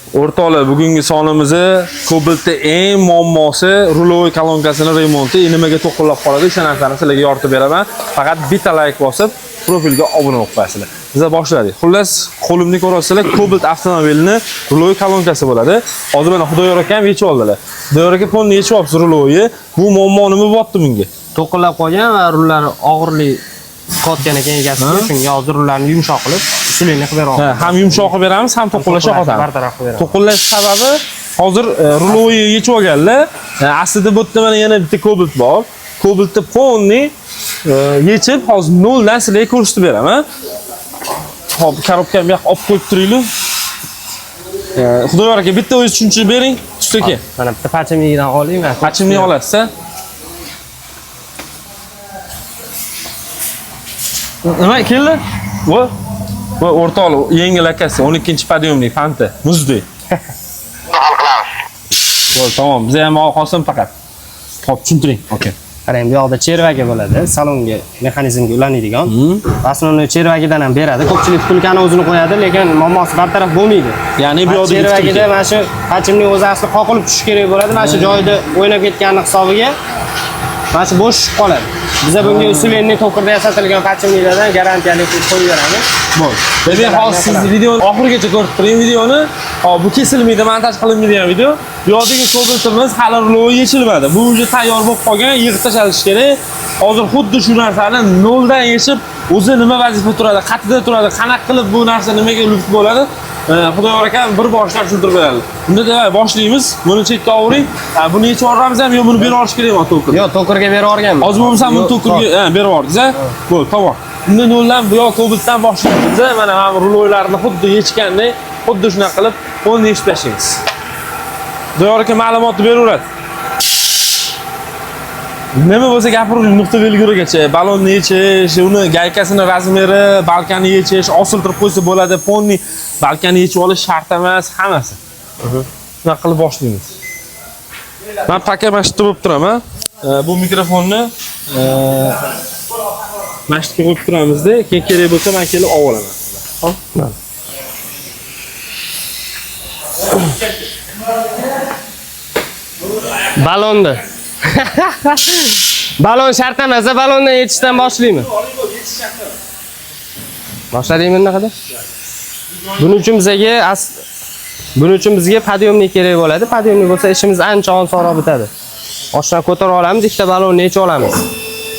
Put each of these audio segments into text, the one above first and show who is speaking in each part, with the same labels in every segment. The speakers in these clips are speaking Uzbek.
Speaker 1: O'rtoqlar, bugungi sonimizni Cobalt'da eng muammosi ruloviy kolonkasining remonti. Nimaga to'qinlab qoladi, o'sha narsani sizlarga yoritib beraman. Faqat bitta like bosib, profilga obuna bo'lib qo'yasizlar. Biz boshladik. Xullas, qo'limni ko'rasizlar, Cobalt avtomobilining ruloviy kolonkasi bo'ladi. Hozir mana Xudoyor aka ham yechib oldilar. Xudoyor aka polni yechib olibsiz ruloviy. Bu muammo nima bo'pti bunga?
Speaker 2: To'qinlab qolgan va rullari og'irlik qotgandan keyin egasiga shunga hozir rullarni yumshoq qilib usulini qilib beramiz.
Speaker 1: Ham yumshoq qilib beramiz, ham to'qinlashni qotamiz.
Speaker 2: Bartaraf qilib beramiz.
Speaker 1: To'qinlash sababi hozir ruloviy yechib olganlar. Aslida bu yerda mana yana bitta Cobalt bor. Cobaltni polni yechib hozir noldan sizlarga ko'rsatib beraman. Hop, korobkani bu yoqqa olib qo'yib turaylik. Xudoyor aka, bitta o'zingiz tushuntirib bering. Ustaki.
Speaker 2: Mana bitta pachimlikdan olayman.
Speaker 1: Pachimlik olasiz-a? Nima keldi? Va o'rtoqlar, yengil akasi 12-podiyomlik Fanta, muzdek.
Speaker 3: Hal qilamiz.
Speaker 1: Bo'ldi, tamom. Bizga ham qolsin faqat. Hop, tushuntiring. Okay.
Speaker 2: Qarang, bu yoqda chervagi bo'ladi, salonga mexanizmga ulanadigan. Основной chervagidan ham beradi. Ko'pchilik pulkani o'zini qo'yadi, lekin muammosi bartaraf bo'lmaydi.
Speaker 1: Ya'ni bu yoqda
Speaker 2: chervagida mana shu pachimning o'zi asli qoqilib tushishi kerak bo'ladi. Mana shu joyda o'ynab ketganning hisobiga mana shu bo'sh tushib qoladi. Biza bunga usulenli to'qirda yasatilgan pachimliklardan garantiyali qo'yib beramiz.
Speaker 1: Bo'ldi. Demak, hozir siz videoni oxirigacha ko'rib turing videoni. Hop, bu kesilmaydi, montaj qilinmaydigan video. Bu yoqdagi Cobaltimiz hali ruloviy yechilmadi. Bu уже tayyor bo'lib qolgan, yig'ib tashlanish kerak. Hozir xuddi shu narsani noldan yechib, o'zi nima vazifa turadi, qatida turadi, qanaqa qilib bu narsa nimaga luft bo'ladi? Xudoyor aka bir boshdan tushuntirib beradi. Unda davay boshlaymiz. Buni chetga olib, buni yechib yuboramiz ham yo buni berib olish kerakmi to'kir?
Speaker 2: Yo'q, to'kirga berib yuborganman.
Speaker 1: Hozir bo'lmasa buni to'kirga berib yubordingiz-a? Bo'ldi, tamom. Unda noldan bu yoq Cobaltdan boshlaymiz. Mana ham ruloylarni xuddi yechgandek, xuddi shunaqa qilib qo'lni yechib tashlaymiz. Xudoyor aka ma'lumotni beraveradi. Nima bo'lsa gapiring nuqta belgilagacha. Balonni yechish, uni gaykasini razmeri, balkani yechish, osiltirib qo'ysa bo'ladi. Fonni balkani yechib olish shart emas, hammasi. Shunaqa qilib boshlaymiz. Men paka mashitda bo'lib turaman. Bu mikrofonni mashitga qo'yib turamizda, keyin kerak bo'lsa men kelib olib olaman. Hop.
Speaker 2: Balonni. Balon shart emas, balondan yechishdan boshlaymi? Boshladingmi bunaqada? Buning uchun bizga podiyomlik kerak bo'ladi. Podiyomlik bo'lsa ishimiz ancha osonroq bitadi. Oshdan ko'tarib olamiz, ikkita balonni yechib olamiz.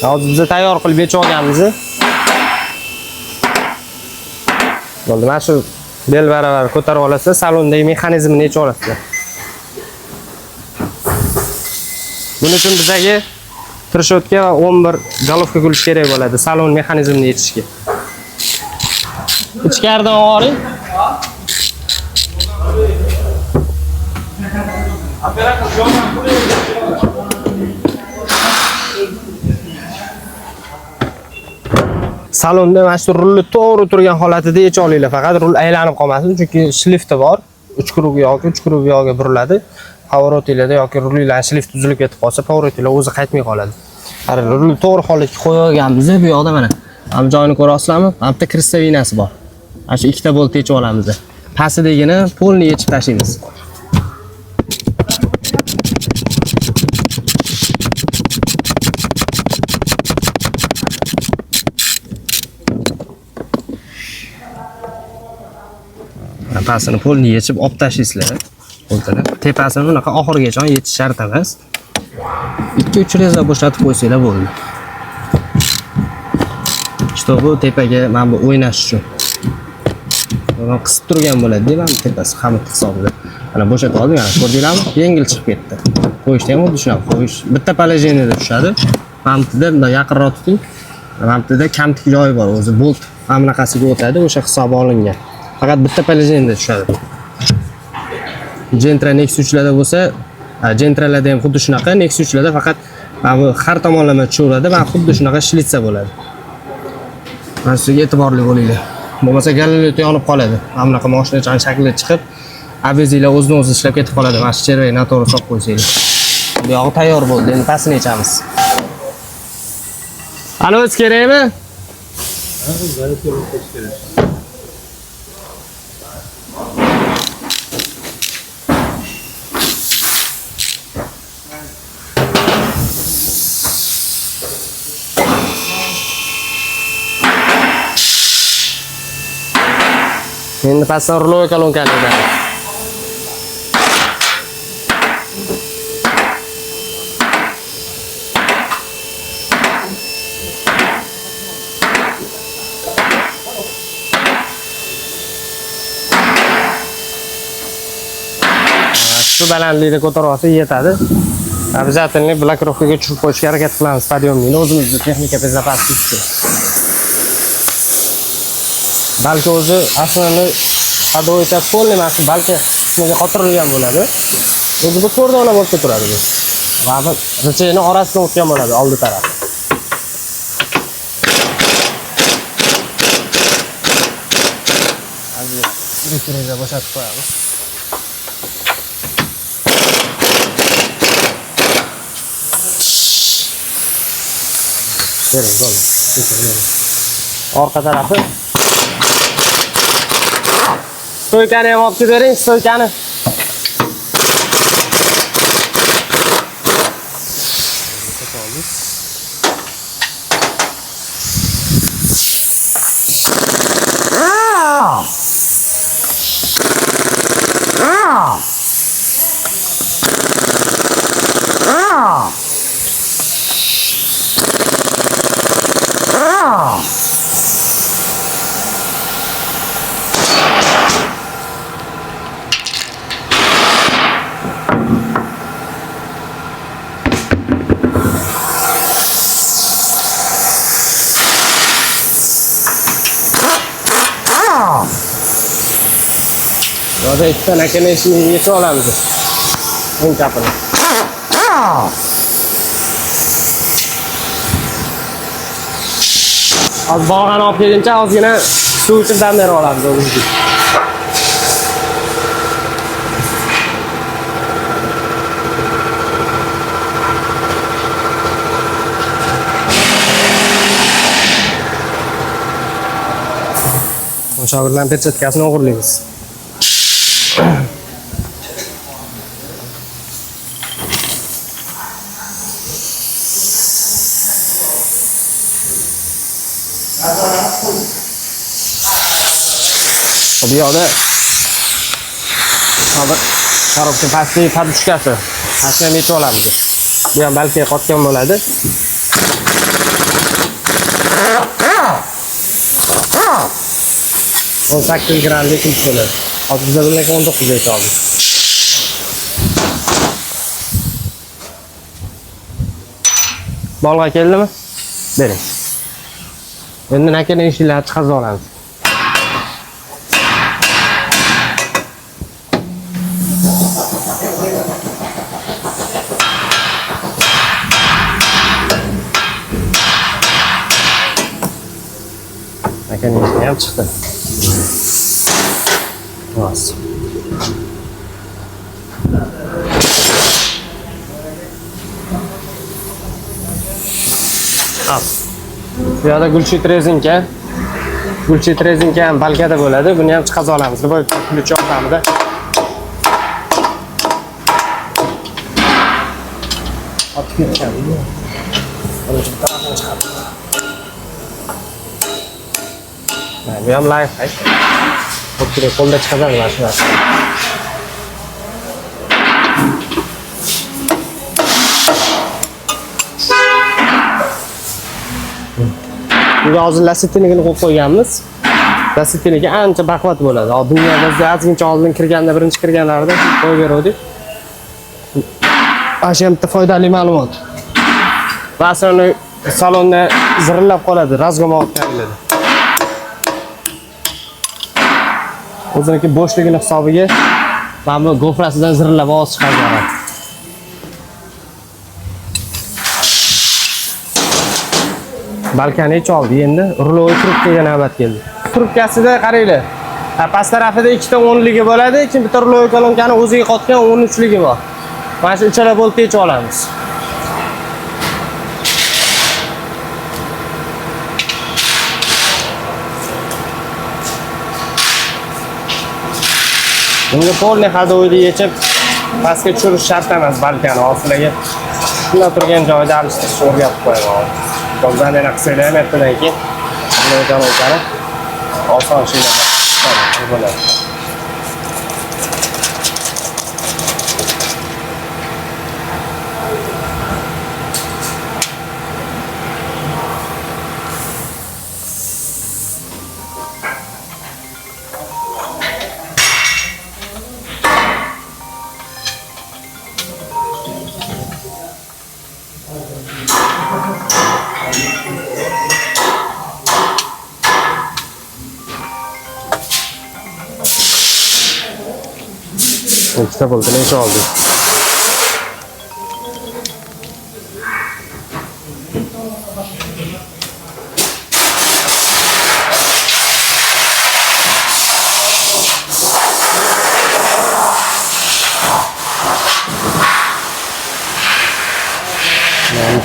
Speaker 2: Hozir biz tayyor qilib yechib olganmiz. Bo'ldi, mana shu bel baravar ko'tarib olasiz, salondagi mexanizmni yechib olasizlar. Buning uchun bizga trishotka va 11 galovka gulch kerak bo'ladi salon mexanizmini yechishga. Ichkaridan oling. Salonda mana shu rulni to'g'ri turgan holatida yechib olinglar. Faqat rul aylanib qolmasin, chunki shlifti bor. 3 krug yoki 3 krug yo'g'iga buriladi. Pavorotilarda yoki rullar shlift uzilib ketib qolsa, pavorotilar o'zi qaytmay qoladi. Qarang, rulni to'g'ri holatga qo'yganmiz. Bu yoqda mana ham joyini ko'rasizlarmi? Mana bitta kristavinasi bor. Mana shu ikkita bolt yechib olamiz. Pastidagini polni yechib tashlaymiz. Pastini polni yechib olib tashlaysizlar. O'ltirib, tepasini unaqa oxirigacha yechish shart emas. 2-3 reza bo'shatib qo'ysanglar bo'ldi. Işte bu tepaga mana bu o'ynash uchun. Mana qisib turgan bo'ladi-da, mana tepasi xamit hisobida. Mana bo'shatib oldim, mana ko'rdinglarmi? Yengil chiqib ketdi. Qo'yishda ham xuddi shunaqa qo'yish. Bitta положениеda tushadi. Pamtida bunday yaqinroq tuting. Pamtida kamtik joyi bor, o'zi bolt mana bunaqasiga o'tadi, o'sha hisob olingan. Faqat bitta положениеda tushadi. Gentra Nexus 3larda bo'lsa, Gentralarda ham xuddi shunaqa, Nexus 3larda faqat mana bu har tomonlama tushaveradi, mana xuddi shunaqa shlitsa bo'ladi. Mana sizga e'tiborli bo'linglar. Bo'lmasa gallet yonib qoladi. Mana bunaqa mashinachan shaklida chiqib, abezinglar o'zini-o'zi ishlab ketib qoladi. Mana shu chervak noto'g'ri solib qo'ysanglar. Bu yog'i tayyor bo'ldi. Endi pastini yechamiz. Alo'z kerakmi? Ha, gallet yo'q kerak. Endi pastdan ruloy kolonkani beradi. Shu balandlikda ko'tarib olsa yetadi. Обязательно blokirovkaga tushib qo'yishga harakat qilamiz podiyomni o'zimizni texnika безопасности uchun. Balki o'zi aslida hadoyat polni emas, balki qismiga qotirilgan bo'ladi. O'zi bu to'rdona bo'lib turadi bu. Va bu richayni orasidan o'tgan bo'ladi oldi taraf. Hozir elektrikni bo'shatib qo'yamiz. Bering, bo'ldi. Orqa tarafi. Stoykani ham olib bering, stoykani. Hozir ikkita nakani ishini yechib olamiz. O'ng kapini. Az bog'ani olib kelguncha ozgina suv ichib dam berib olamiz o'zimizga. Shogirdlarning perchatkasini o'g'irlaymiz. Bu yoqda korobka pastki podushkasi. Pastdan yechib olamiz. Bu ham balki qotgan bo'ladi. O 8 grammli kim bo'ladi. Hozir bizda bilan 19 yetib oldik. Bolga keldimi? Bering. Endi nakani ishlarni chiqarib olamiz. Nakani ishni ham chiqdi. Bas. Hop. Bu yerda gulchit rezinka. Gulchit rezinka ham balkada bo'ladi. Buni ham chiqarib olamiz. Bu ключ yordamida. Otib ketgan. Buni chiqarib chiqarib. Bu ham live hack. O'ttirib qo'lda chiqaradi mana shu narsa. Bunga hozir lasitligini qo'yib qo'yganmiz. Lasitligiga ancha baquvvat bo'ladi. Bunga bizda ozgincha oldin kirganda, birinchi kirganlarida qo'yib berdik. Mana bitta foydali ma'lumot. Masalan, salonda zirillab qoladi, razg'omoq keladi. O'ziniki bo'shligini hisobiga mana bu gofrasidan zirillab ovoz chiqaradi. Balkani oldi, endi ruloviy trubkaga navbat keldi. Trubkasida qaranglar. Past tarafida ikkita 10ligi bo'ladi, keyin bitta ruloviy kolonkani o'ziga qotgan 13ligi bor. Mana shu uchala boltni yechib olamiz. Bunga polni hadoyni yechib pastga tushirish shart emas, balkani ostiga. Shunda turgan joyda alishtirishni o'rgatib qo'yaman. Qo'ldan yana qisaylar ham ertadan keyin ruloviy kolonkani oson shiylar. Bo'ladi. Ikkita boltini ichi oldik.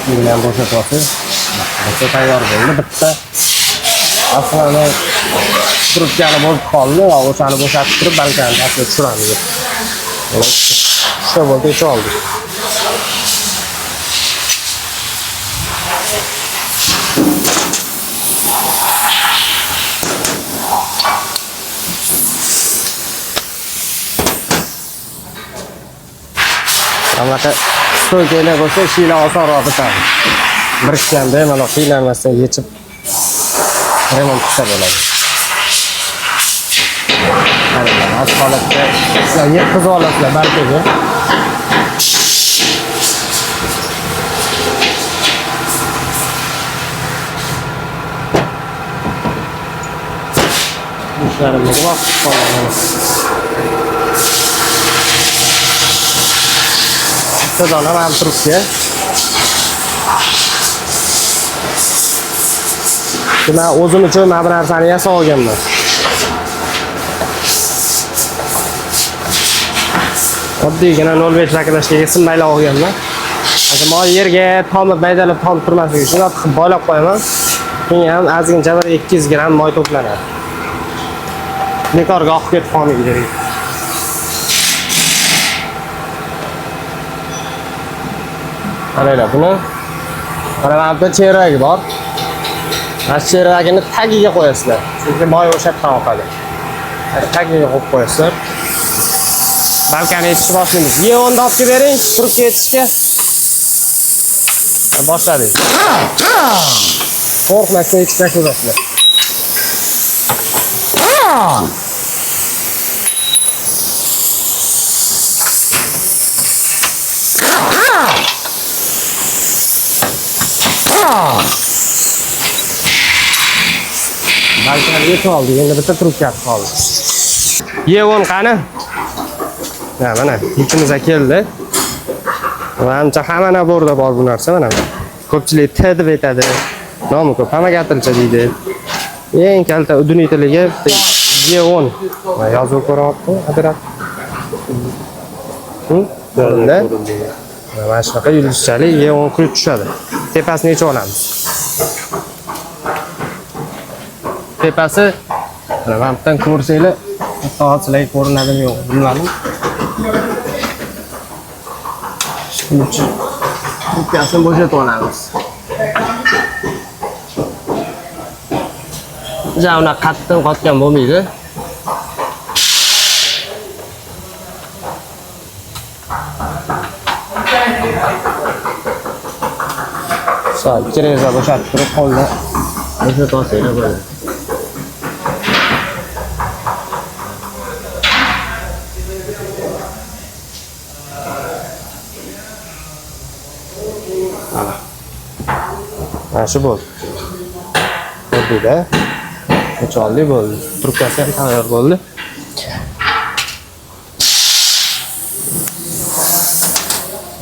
Speaker 2: Mana ham bo'shatyapti. Bo'sha tayyor bo'ldi. Bitta aslida trubkani bo'lib qoldi. O'shani bo'shatib turib, balkani aslida tushiramiz. Shu bo'ldi, ichi oldik. Bunaqa stoykalar bo'lsa, ishlar osonroq bitadi. Birikganda mana qiynalmasdan yechib remont qilsa bo'ladi. Az holatda sizlar yetkazib olasizlar balkiga. Ishlarimiz vaqt qolgan. Bitta ham trubka. Men o'zim uchun mana bu narsani yasab olganman. Oddiygina 05 zaklashga sinmaylab olganman. Hozir men yerga tomib maydalab tomib turmasligi uchun qilib boylab qo'yaman. Keyin ham ozgincha bir 200 gram moy to'planadi. Bekorga oqib ketib qolmaydi. Qaranglar buni. Mana bu cheragi bor. Mana cheragini tagiga qo'yasizlar. Chunki moy o'sha yerdan oqadi. Tagiga qo'yib qo'yasizlar. Balkani yetishib boshlaymiz. Yeonni olib kelib bering, turib yetishga. Boshladik. Qo'rqmasdan yetishga ko'rsatlar. Balkani yetib oldi, endi bitta trubkasi qoldi. Yevon qani? Mana ikimizga keldi. Ancha hamma naborda bor bu narsa mana. Ko'pchilik T deb aytadi. Nomi ko'p, hamma gapircha deydi. Eng kalta uduniy tiliga Yevon yozib ko'ryapti, operator. Bo'ldi. Mana shunaqa yulduzchalik Yevon qilib tushadi. Tepasini yechib olamiz. Tepasi mana bundan ko'rsanglar, to'g'ri ko'rinadimi yo'q, bilmadim. Trubkasini bo'shatib olamiz. Javna qattiq qotgan bo'lmaydi. Sal kireza bo'shatib turib qoldi. Bo'shatib olsanglar bo'ladi. Mana shu bo'ldi. Ko'rdingda? O'cholli bo'ldi. Trubkasi ham tayyor bo'ldi.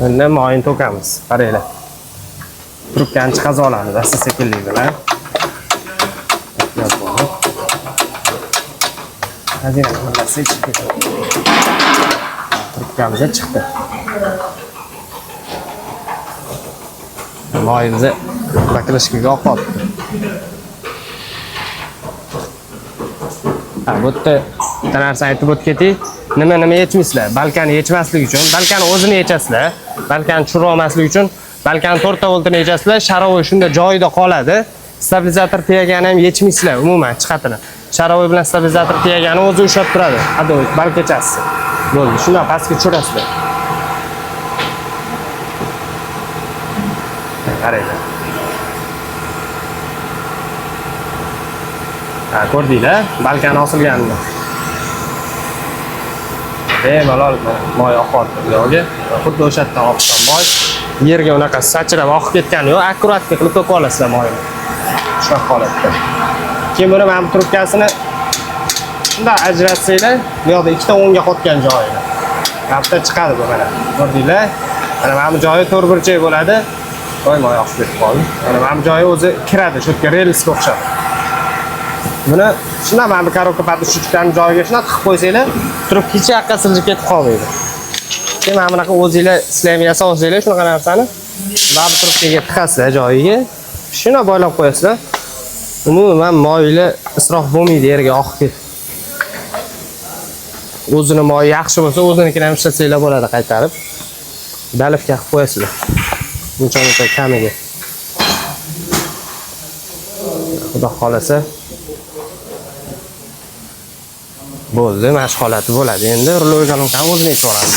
Speaker 2: Endi moyni to'kamiz. Qaranglar. Trubkani chiqazib olamiz asta-sekinlik bilan. Hozir mana chiqib ketdi. Trubkamiz chiqdi. Moyimizni baklashkaga olib qoldi. Bu yerda bitta narsa aytib o'tib ketay. Nima yechmaysizlar? Balkani yechmaslik uchun, balkani o'zini yechasizlar. Balkani tushirib olmaslik uchun balkani 4 ta voltini yechasizlar. Sharovoy shunda joyida qoladi. Stabilizator tegani ham yechmaysizlar umuman chiqatini. Sharovoy bilan stabilizator tegani o'zi ushlab turadi. Hadoy balkachasi. Bo'ldi. Shundan pastga tushirasizlar. Qaranglar. Ha, ko'rdinglar? Balkani osilganini. Bemalol moy oqyapti bu yoqqa. Xuddi o'sha yerdan oqgan moy. Yerga unaqa sachrab oqib ketgani yo'q, akkuratga qilib to'kib olasizlar moyni. Shu holatda. Keyin buni mana bu trubkasini shunday ajratsanglar, bu yoqda ikkita o'ngga qotgan joyini. Kapta chiqadi bu mana. Ko'rdinglar? Mana bu joyi to'rt burchak bo'ladi. Voy moy oqib ketib qoldi. Mana bu joyi o'zi kiradi, shu yerga relsga o'xshab. Buni shunday mana bu korobka подушечкаning joyiga shunday tiqib qo'ysanglar, turib hech yoqqa siljib ketib qolmaydi. Keyin mana bunaqa o'zingizlar sizlar ham yasab olsanglar shunaqa narsani mana bu trubkaga tiqasizlar joyiga. Shuni boylab qo'yasizlar. Umuman moylar isrof bo'lmaydi yerga oqib ketib. O'zini moyi yaxshi bo'lsa, o'zinikini ham ishlatsanglar bo'ladi qaytarib. Dalifga qilib qo'yasizlar. Buncha kamiga. Xudo xolasa bo'ldi, mashq holati bo'ladi. Endi ruloy galonkani o'zini yechib olamiz.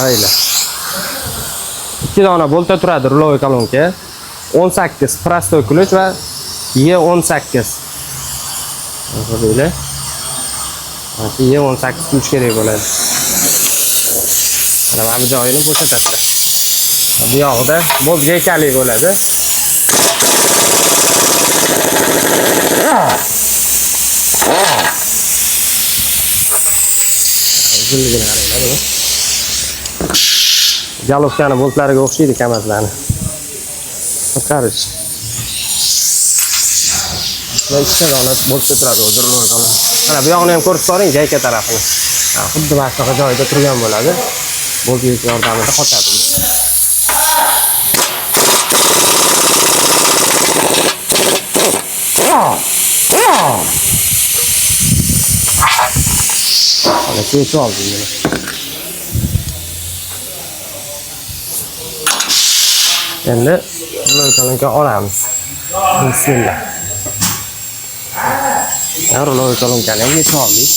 Speaker 2: Hayla. 2 dona bolta turadi ruloy galonka. 18 prostoy ключ va E18. Ko'rdinglar? E18 ключ kerak bo'ladi. Mana bu joyini bo'shatasizlar. Bu yoqda bo'lga ekalik bo'ladi. Uzunligini qaranglar. Galovkani boltlariga o'xshaydi kamazlarni. Qarish. Va ikkita holat bo'lsa turadi o'zini. Mana bu yoqni ham ko'rib ko'ring, gayka tarafini. Xuddi mana shu joyda turgan bo'ladi. Bo'lgi yordamida qochadi. Hadi keçi aldım yine. Endi ruloykalarga olamiz. Bismillah. Ruloykalarni ham yechib oldik.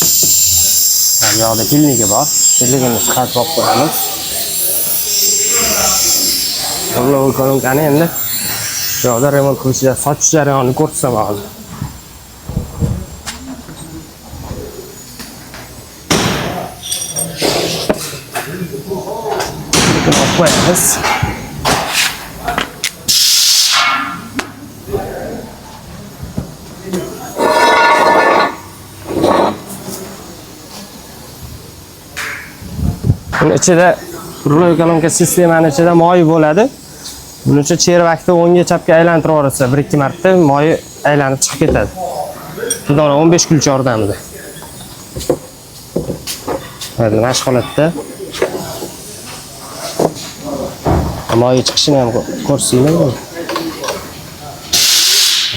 Speaker 2: Bu yoqda pilnigi bor. Pilnigini chiqarib olib qo'yamiz. Ruloykalarni endi bu yoqda remont qilishda sochish jarayonini ko'rsam hozir. Qo'yamiz. Buni ichida ruloy galonka sistemani ichida moy bo'ladi. Buning uchun chervakni o'ngga chapga aylantirib yuborsa, 1-2 marta moyi aylanib chiqib ketadi. Xudolar 15 kulcha yordamida. Hadi mashq holatda moy chiqishini ham ko'rsanglar.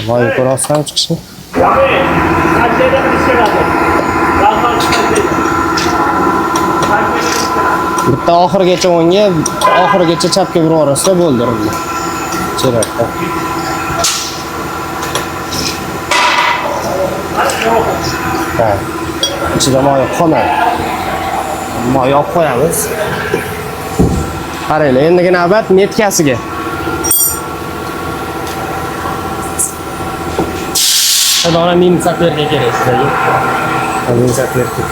Speaker 2: Moy ko'rasizmi chiqishini? Bitta oxirigacha o'ngga, oxirigacha chapga urib yuborsa bo'ldi. Cherakda. Ha. Ichida moy qolmadi. Moy olib qo'yamiz. Qaranglar, endi navbat metkasiga. Xudona minsaklarga kerak sizlarga. Minsaklarga.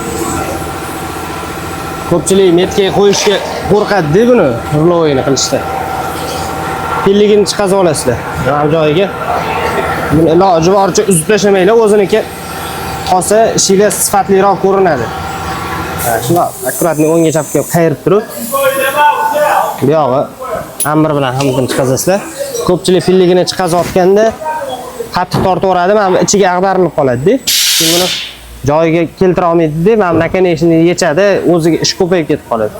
Speaker 2: Ko'pchilik metkaga qo'yishga qo'rqadi buni, ruloyini qilishda. Pilligini chiqazib olasizlar. Mana joyiga. Buni iloji boricha uzib tashamanglar, o'ziniki qolsa ishinglar sifatliroq ko'rinadi. Shuna akkuratni o'ngga chapga qayirib turib, bu yog'i amir bilan hammasini chiqazasizlar. Ko'pchilik pilligini chiqazayotganda qattiq tortib o'radi, mana ichiga ag'darilib qoladi-da. Keyin buni joyiga keltira olmaydi-da, mana nakaneshini yechadi, o'ziga ish ko'payib ketib qoladi.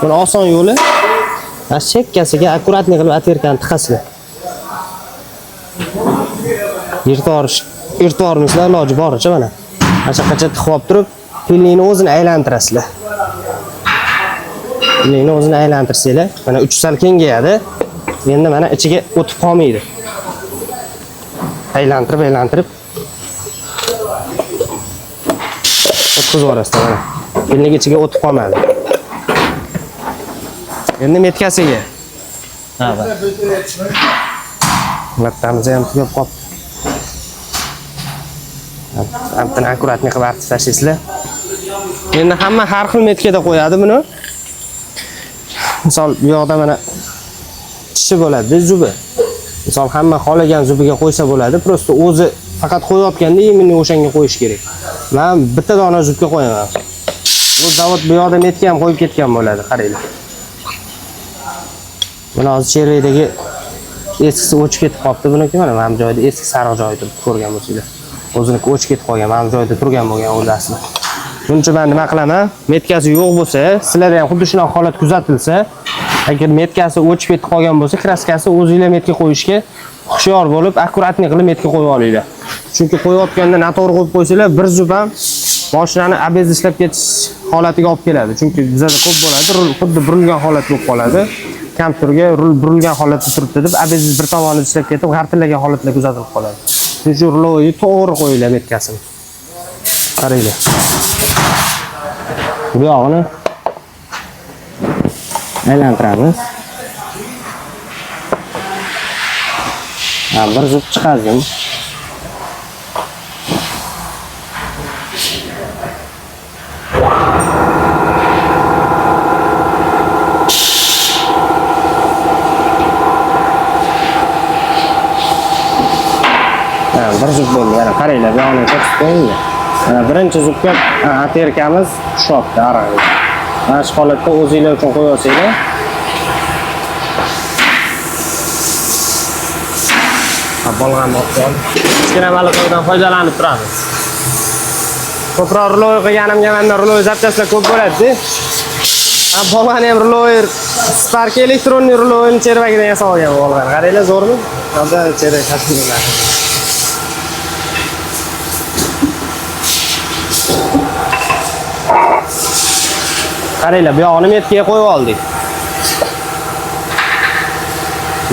Speaker 2: Buni oson yo'li chekkasiga akkuratni qilib atirkani tiqasizlar. Yirtvormislar iloji boricha mana. Qachaqacha tiqib olib turib, pillikni o'zini aylantirasizlar. Pillikni o'zini aylantirsanglar, mana 3 sal kengayadi. Endi mana ichiga o'tib qolmaydi. Aylantirib o'tkazib yuborasiz mana. Belning ichiga o'tib qolmadi. Endi metkasiga. Ha, bak. Martamiz ham tugab qoldi. Hamdan akkuratni qilib artib tashlaysizlar. Endi hamma har xil metkada qo'yadi buni. Misol bu yoqda mana tishi bo'ladi, zubi. Misol hamma xohlagan zubiga qo'ysa bo'ladi, prosta o'zi faqat qo'yayotganda imini o'shanga qo'yish kerak. Men bitta dona zubga qo'yaman. Bu zavod bu yoqda metka ham qo'yib ketgan bo'ladi, qaranglar. Mana hozir chervedagi eskisi o'chib ketib qolibdi buniki, mana bu joyda eski sariq joyi turib ko'rgan bo'lsanglar. O'ziniki o'chib ketib qolgan, mana bu joyda turgan bo'lgan o'zi asli. Buning uchun men nima qilaman? Metkasi yo'q bo'lsa, sizlarda ham xuddi shunaqa holat kuzatilsa, agar metkasi o'chib ketib qolgan bo'lsa, kraskasi o'zingizlar metka qo'yishga hushyor bo'lib, akkuratni qilib metka qo'yib olinglar. Chunki qo'yayotganda noto'g'ri qo'yib qo'ysanglar, bir zub ham mashinani abez ishlab ketish holatiga olib keladi. Chunki bizda ko'p bo'ladi, rul xuddi burilgan holat bo'lib qoladi. Kompyuterga rul burilgan holatda turibdi deb, abeziz bir tomonida ishlab ketib, g'artillagan holatlar kuzatilib qoladi. Shuning uchun rulni to'g'ri qo'yinglar metkasini. Qaranglar. Bu yog'ini aylantiramiz. Bir zub chiqazdim. Bir zub bo'ldi. Yana qaranglar, bu yoqni ko'rsatib qo'yinglar. Birinchi zubga aterkamiz tushibdi araga. Mana shu holatda o'zingizlar uchun qo'yib olsanglar. Bo'lgan bo'lgan. Kichkina maliqdan foydalanib turamiz. Ko'proq ruloy qilganimga menda ruloy zapchastlar ko'p bo'ladi-da. Bo'lgan ham ruloy Spark elektronli ruloyni chervagidan yasab olgan bo'lgan. Qaranglar, zo'rmi? Hozir cherva tashkillar. Qaranglar, bu yog'ini metkaga qo'yib oldik.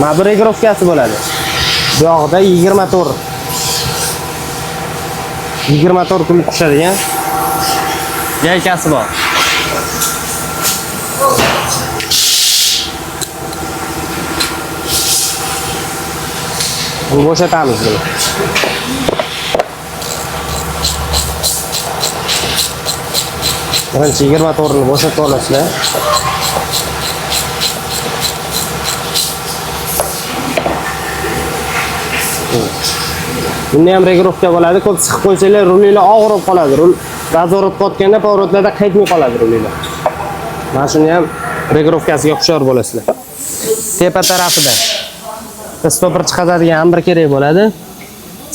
Speaker 2: Mana bir regrovkasi bo'ladi. Bu yog'ida 24 kunlik tushadigan yaykasi bor. Buni bo'shatamiz buni. Birinchi 24 ni bo'shatib olasizlar. Bunda ham regirovka bo'ladi. Ko'p siqib qo'ysanglar, rulinglar og'rib qoladi. Rul nazorat qilayotganda pavorotlarda qaytmay qoladi rulinglar. Mana shuni ham regirovkasiga hushyor bo'lasizlar. Tepa tarafida stopper chiqazadigan ham bir kerak bo'ladi.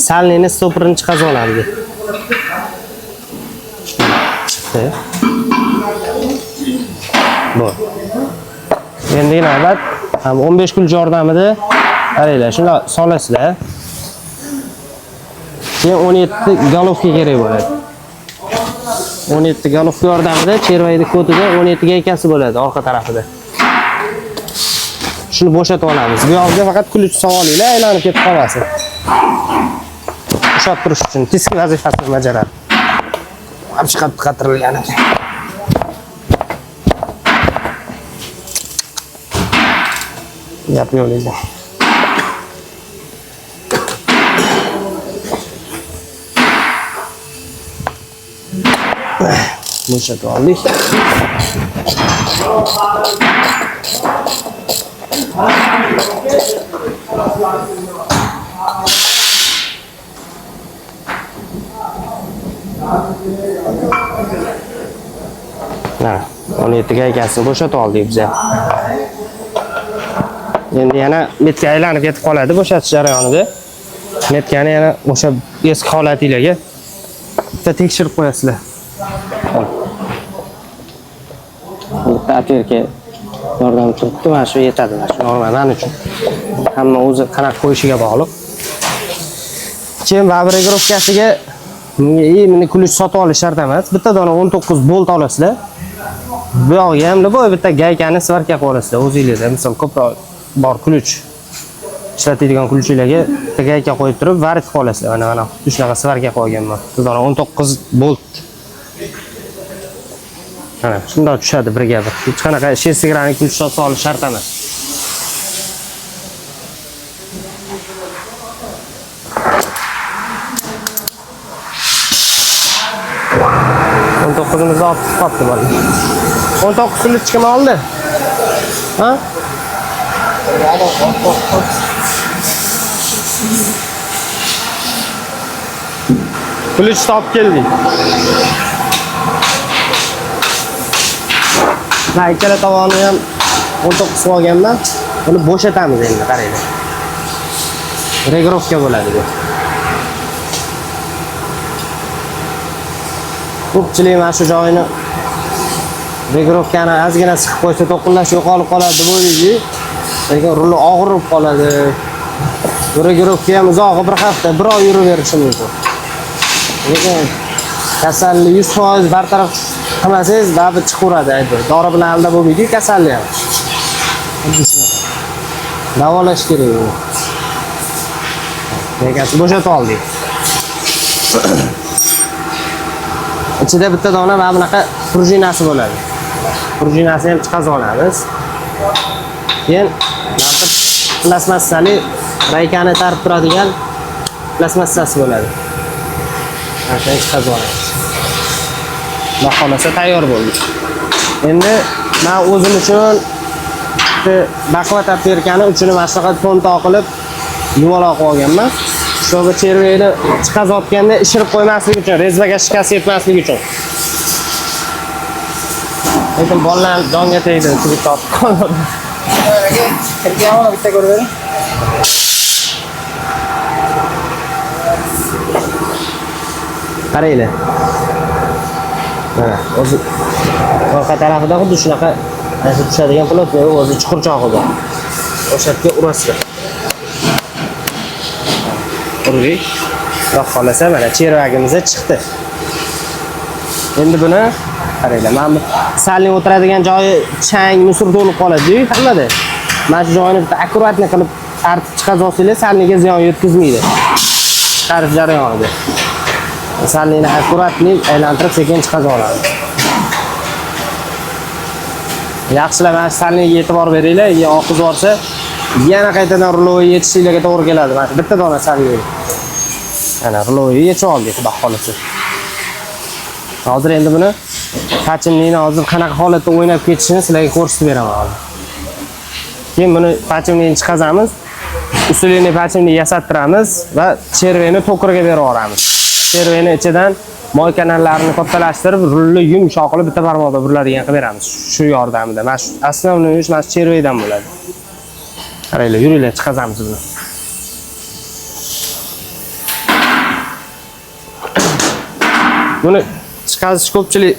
Speaker 2: Salnini stopperini chiqazib oladi. Chiqdi. Bu. Endi navbat 15 kulch yordamida qaranglar, shuni solasizlar. Keyin 17 galovka kerak bo'ladi. 17 galovka yordamida chervayni kodida 17 gaykasi bo'ladi orqa tarafida. Shuni bo'shatib olamiz. Bu yoqda faqat kulch savolinglar, aylanib ketib qolmasin. Ushlab turish uchun disk vazifasini bajaradi. Ham chiqib qatirilgan ekan. Gap yo'q. Bo'shatib oldik. Mana 17 gaykasini bo'shatib oldik biz ham. Endi yana metka aylanib ketib qoladi bo'shatish jarayonida. Metkani yana o'sha eski holatingizga bitta tekshirib qo'yasizlar. Bitta aterka yordam turibdi, mana shu yetadi, mana shu normal men uchun. Hamma o'zi qanaqa qo'yishiga bog'liq. Keyin baribir regirovkasiga meni kulch sotib olish shart emas. Bitta dona 19 bolt olasizlar. Bu yog'iga ham bitta gaykani svarka qilib olasizlar o'zingizlar. Misol ko'proq bor ключ. Ishlatadigan ключlarga tagga qo'yib turib, varit qilib olasizlar. Mana shunaqa svarga qo'yganman. Sizlar 19 volt. Mana shunday tushadi birga bir. Hech qanaqa shesigraning ключ solish shart emas. Qizimizni olib chiqibdi bola. 19 ключ kim oldi? Ha? Ключ topib keldik. Ha, ikkala tomonni ham 19 olganman. Buni bo'shatamiz endi, qaranglar. Regirovka bo'ladi bu. Ko'pchilik mana shu joyini regirovkani ozgina siqib qo'ysa to'qinlash yo'qolib qoladi deb o'ylaydi. Lekin ruli og'irib qoladi. Bu regirovka ham uzoq bir hafta, bir oy yuraverishi mumkin. Lekin kasallik 100% bartaraf qilmasangiz, baribir chiqaveradi aytdi. Dori bilan aldab bo'lmaydi kasallik ham. Davolash kerak uni. Negasi bo'shatib oldik. İçinde bitta dona mana bunaqa prujinasi bo'ladi. Prujinasi ham chiqazib olamiz. Keyin plastmassali raykani tarib turadigan plastmassasi bo'ladi. Mana shuni chiqazib olamiz. Xudo xolasa tayyor bo'ldi. Endi men o'zim uchun baqvat apterkani uchini mana shunaqa to'ntoq qilib yumaloq olganman. Şöyle chervayni chiqazayotganda ishirib qo'ymaslik uchun, rezvaga shikast yetmaslik uchun. Lekin bolalar jonga tegdi, chigit tortib qoldi. Kirgan mana bitta ko'rib bering. Qaranglar. Mana o'zi orqa tarafida xuddi shunaqa tushadigan plot o'zi chuqurchog'i bor. O'sha yerga urasizlar. Urdik. Xudo xolasa mana chervagimiz chiqdi. Endi buni qaranglar. Mana salning o'tiradigan joyi chang, musor to'lib qoladi-ku hammada. Mana shu joyini bitta akkuratni qilib artib chiqarib olsangiz, salniga ziyon yetkazmaydi. Chiqarish jarayonida. Salni akkuratni aylantirib sekin chiqarib oladi. Yaxshilab mana salniga e'tibor beringlar, oqiz borsa yana qaytadan ruloga yetishinglarga to'g'ri keladi. Mana bitta dona salni. Ana ruloga yetib oldik, xudo xolasa. Hozir endi buni pachimlikni hozir qanaqa holatda o'ynab ketishini sizlarga ko'rsatib beraman hozir. Keyin buni pachimlikni chiqazamiz. Usulini pachimlikni yasattiramiz va chervayni to'kirga berib yuboramiz. Chervayni ichidan moy kanallarini kattalashtirib, rulni yumshoq qilib bitta barmoqda buriladigan qilib beramiz. Shu yordamida. Mana shu asosiy ish mana chervaydan bo'ladi. Qaranglar, yuringlar, chiqazamiz buni. Buni chiqazish ko'pchilik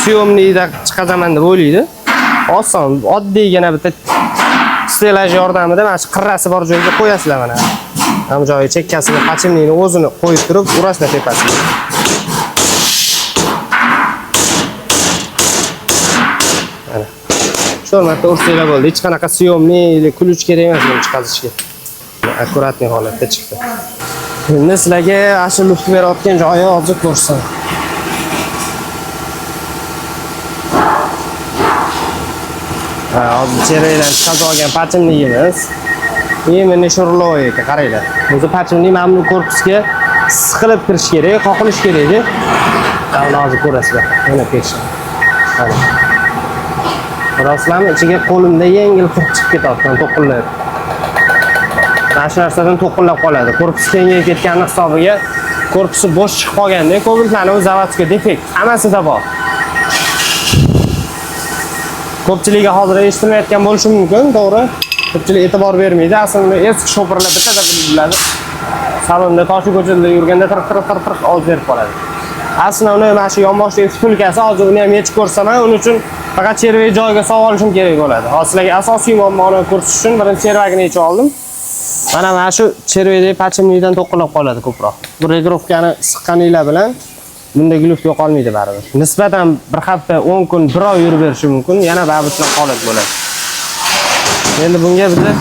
Speaker 2: syomniyda chiqazaman deb o'ylaydi. Oson, oddiygina bitta stelaj yordamida mana shu qirrasi bor joyga qo'yasizlar mana. Ham joyi chekkasiga pachimlikni o'zini qo'yib turib, urasizlar tepasiga. Mana. Shu marta ursanglar bo'ldi. Hech qanaqa syomni, ключ kerak emas buni chiqazishga. Akkuratni holatda chiqdi. Endi sizlarga asl luft berayotgan joyi hozir ko'rsam. Hozir chervaydan chiqarib olgan pachimligimiz. Mana shu ruloga qaranglar. O'zi pachimlik mana bu korpusga siqilib kirish kerak, qoqilish kerak-ku. Buni hozir ko'rasizlar. Mana pechni. Mana. Rostlarmi ichiga qo'limda yengil qirib chiqib ketayotgan to'qinlar. Mana shu narsadan to'qinlab qoladi. Korpus kengayib ketgani hisobiga korpusi bo'sh chiqib qolganda, ko'pincha o'z zavodga defekt hammasida bor. Ko'pchilikga hozir eshitilmayotgan bo'lishi mumkin, to'g'ri? Ko'pchilik e'tibor bermaydi. Aslida eski sho'pirlar bitta biladi. Salonda toshi ko'chada yurganda tirq olib berib qoladi. Aslida uni mana shu yonboshli ekspulkasi hozir uni ham yechib ko'rsaman, uning uchun faqat chervay joyiga solib olishim kerak bo'ladi. Hozir sizlarga asosiy muammoni ko'rsatish uchun birinchi chervagini yechib oldim. Mana shu chervaydagi pachimlikdan to'qinlab qoladi ko'proq. Bu regirovkani siqqaninglar bilan bundagi luft yo'qolmaydi baribir. Nisbatan bir hafta, 10 kun, bir oy yurib berishi mumkin, yana baribir holat bo'ladi. Endi bunga bitta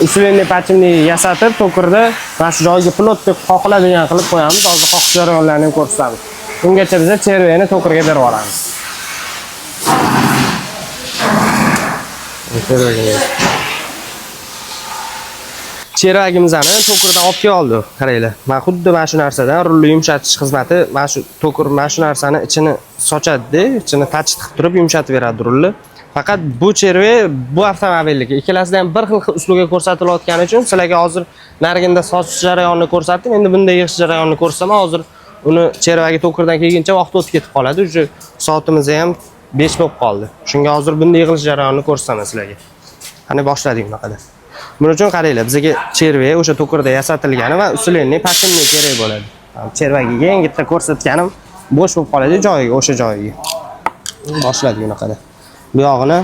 Speaker 2: usulni pachimni yasatib, to'kirda mana shu joyiga pilotdek qoqiladigan qilib qo'yamiz. Hozir qoqish jarayonlarini ko'rsatamiz. Bungacha biz cherveni to'kirga berib yuboramiz. Chervagimizni to'kirdan olib keldik. Qaranglar. Men xuddi mana shu narsadan rulni yumshatish xizmati mana shu to'kir mana shu narsani ichini sochadi, ichini tachit qilib turib yumshatib beradi rulni. Faqat bu cherva bu avtomobilniki ikkalasida ham bir xil uslubga ko'rsatilayotgani uchun sizlarga hozir nariginda sochish jarayonini ko'rsatdim. Endi bunday yig'ish jarayonini ko'rsaman, hozir uni chervaga to'kirdan kelguncha vaqt o'tib ketib qoladi. O'sha soatimiz ham 5 bo'lib qoldi. Shunga hozir bunday yig'ilish jarayonini ko'rsaman sizlarga. Qani boshladik bunaqada. Buning uchun qaranglar, bizga cherva o'sha to'kirda yasatilgani va usulni pachimni kerak bo'ladi. Chervaga yengitda ko'rsatganim bo'sh bo'lib qoladi joyiga, o'sha joyiga. Boshladik bunaqada. Bu yog'ini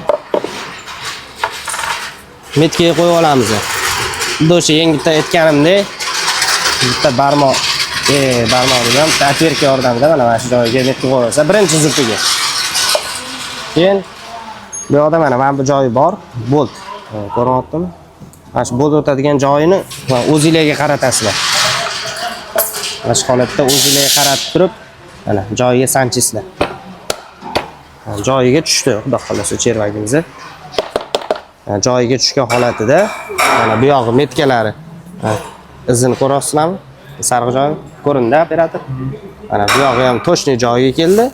Speaker 2: metkaga qo'yib olamiz. Xuddi o'sha yengitda aytganimdek, bitta barmoq bilan atverka yordamida mana shu joyiga metga qo'yib olsa, birinchi zupiga. Keyin bu yoqda mana bu joyi bor, bolt. Ko'ryapsizmi? Mana shu bolt o'tadigan joyini o'zingizga qaratasizlar. Mana shu holatda o'zingizga qaratib turib, mana joyiga sanchisizlar. Joyiga tushdi, xudo xolasa chervagimizni. Joyiga tushgan holatida mana bu yog'i metkalari izini ko'ryapsizlarmi? Sariq joyi ko'rindi operator. Mana bu yog'i ham to'shni joyiga keldi.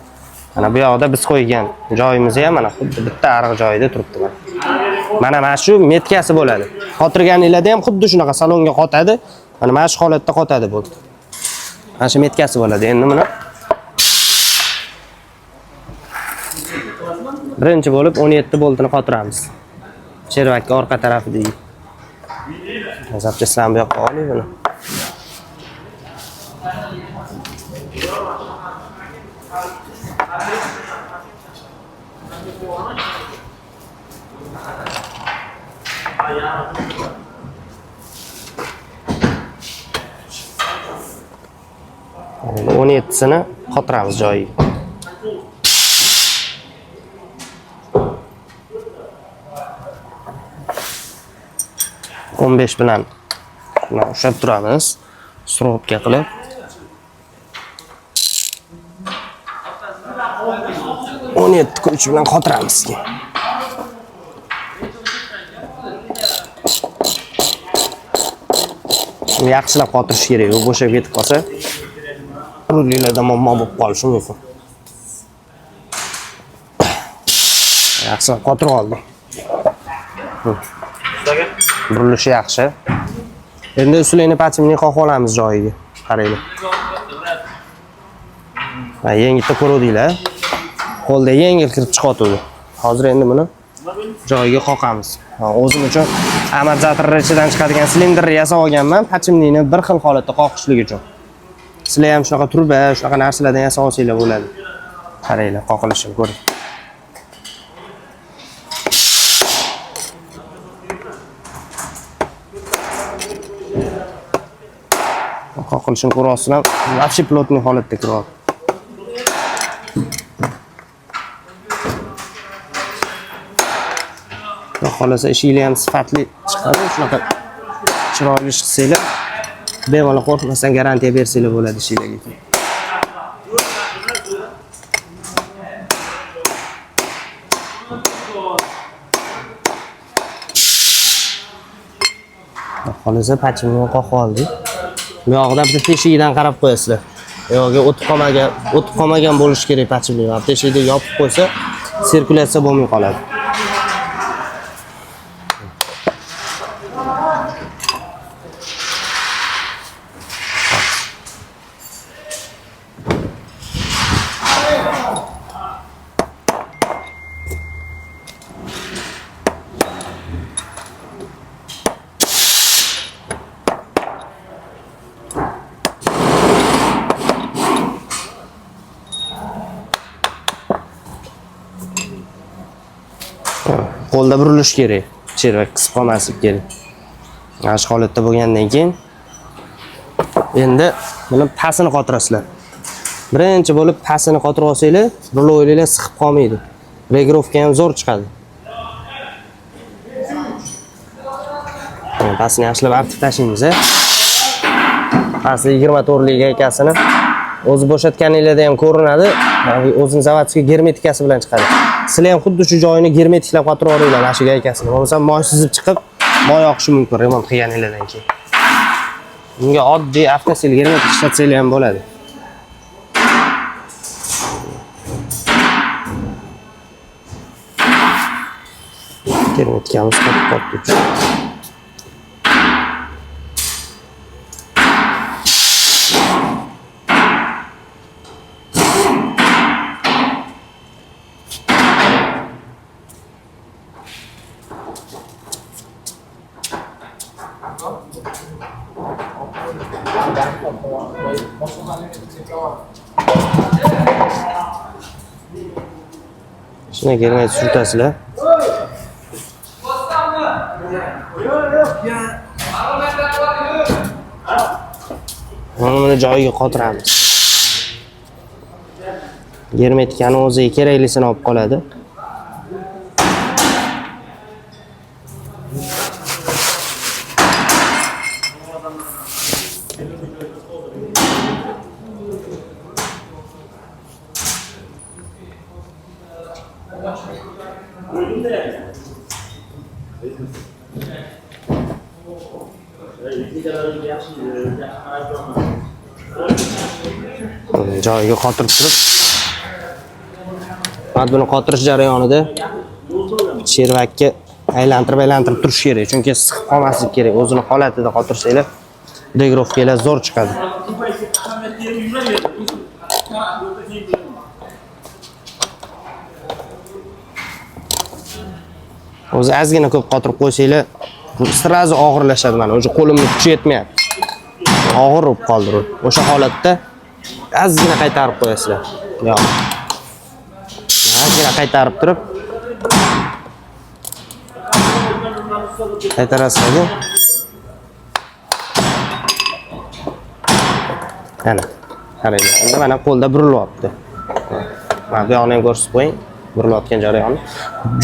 Speaker 2: Mana bu yoqda biz qo'ygan joyimiz ham mana xuddi bitta ariq joyida turibdi. Mana shu metkasi bo'ladi. Xotirganinglarda ham xuddi shunaqa salonga qotadi. Mana shu holatda qotadi bo'ldi. Mana shu metkasi bo'ladi. Endi buni birinchi bo'lib 17 boltini qotiramiz. Chervakka orqa tarafidagi. Zapchastlarni bu yoqqa oling buni. O'n yettisini qotiramiz joyiga. O'n besh bilan ushlab turamiz. Stropga qilib. O'n yetti kuch bilan qotiramiz. Yaxshilab qotirish kerak, u bo'shab ketib qolsa rullarda muammo bo'lib qolishi mumkin. Yaxshilab qotirib oldim. Burilishi yaxshi. Endi usulini pachimni qo'yib olamiz joyiga. Qaranglar. Yengilda ko'rdinglar. Qo'lda yengil kirib chiqyapti. Hozir endi buni joyiga qoqamiz. O'zim uchun amortizatorlar ichidan chiqadigan silindrni yasab olganman, pachimlikni bir xil holatda qoqishlik uchun. Sizlar ham shunaqa turba, shunaqa narsalardan yasab olsanglar bo'ladi. Qaranglar, qoqilishini ko'ring. Qoqilishini ko'ryapsizlar, вообще pilotning holatda kiryapti. Xohlasa ishinglar ham sifatli chiqadi, shunaqa chiroyli qilsanglar, bemalol qo'rqmasdan garantiya bersanglar bo'ladi ishinglarga. Xohlasa pachimni qoqib oldik. Bu yoqda bitta teshigidan qarab qo'yasizlar. Yo'g'i o'tib qolmagan bo'lishi kerak pachimlik. Teshikni yopib qo'ysa, sirkulyatsiya bo'lmay qoladi. Qo'lda burilish kerak. Chervak qisib qolmasligi kerak. Mana shu holatda bo'lgandan keyin endi buni pasini qotirasizlar. Birinchi bo'lib pasini qotirib olsanglar, ruloylar siqib qolmaydi. Regrovka ham zo'r chiqadi. Pastini yaxshilab artib tashlaymiz. Pasti 24 lik gaykasini o'zi bo'shatganingizda ham ko'rinadi. O'zini zavodskiy germetikasi bilan chiqadi. Sizlar ham xuddi shu joyini germetiklab qotirib olinglar mana shu gaykasini. Bo'lmasa moy sizib chiqib, moy oqishi mumkin remont qilganingizdan keyin. Bunga oddiy avtosil germetik ishlatsanglar ham bo'ladi. Germetikamiz qattiq. Shuna germetik surtasizlar. Buni joyiga qotiramiz. Germetikani o'ziga keraklisini olib qoladi. Joyiga qotirib turib, mana buni qotirish jarayonida chervakka aylantirib turish kerak, chunki siqib qolmasligi kerak. O'zini holatida qotirsanglar, degrovkalar zo'r chiqadi. O'zi ozgina ko'p qotirib qo'ysanglar, sirazi og'irlashadi. Mana o'sha qo'limni kuchi yetmayapti. Og'ir bo'lib qoldi. O'sha holatda ozgina qaytarib qo'yasizlar. Yo'q. Ozgina qaytarib turib qaytarasizlar. Mana. Qaranglar. Endi mana qo'lda burilyapti. Mana bu yoqni ham ko'rsatib qo'ying. Burilayotgan jarayonni.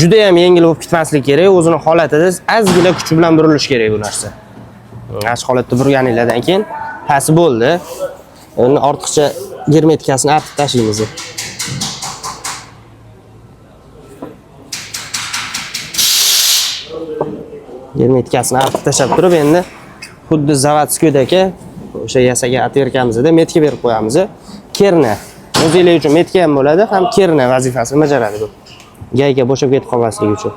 Speaker 2: Juda ham yengil bo'lib ketmasligi kerak. O'zini holatida ozgina kuch bilan burilish kerak bu narsa. Ash holatda burganingizdan keyin pasi bo'ldi. Uni ortiqcha germetikasini artib tashlaymiz. Germetikasini artib tashlab turib, endi xuddi zavodskiydagi o'sha yasagan atverkamizda metka berib qo'yamiz. Kerna. O'zinglar uchun metka ham bo'ladi, ham kerna vazifasini bajaradi bu. Gayga bo'shab ketib qolmasligi uchun.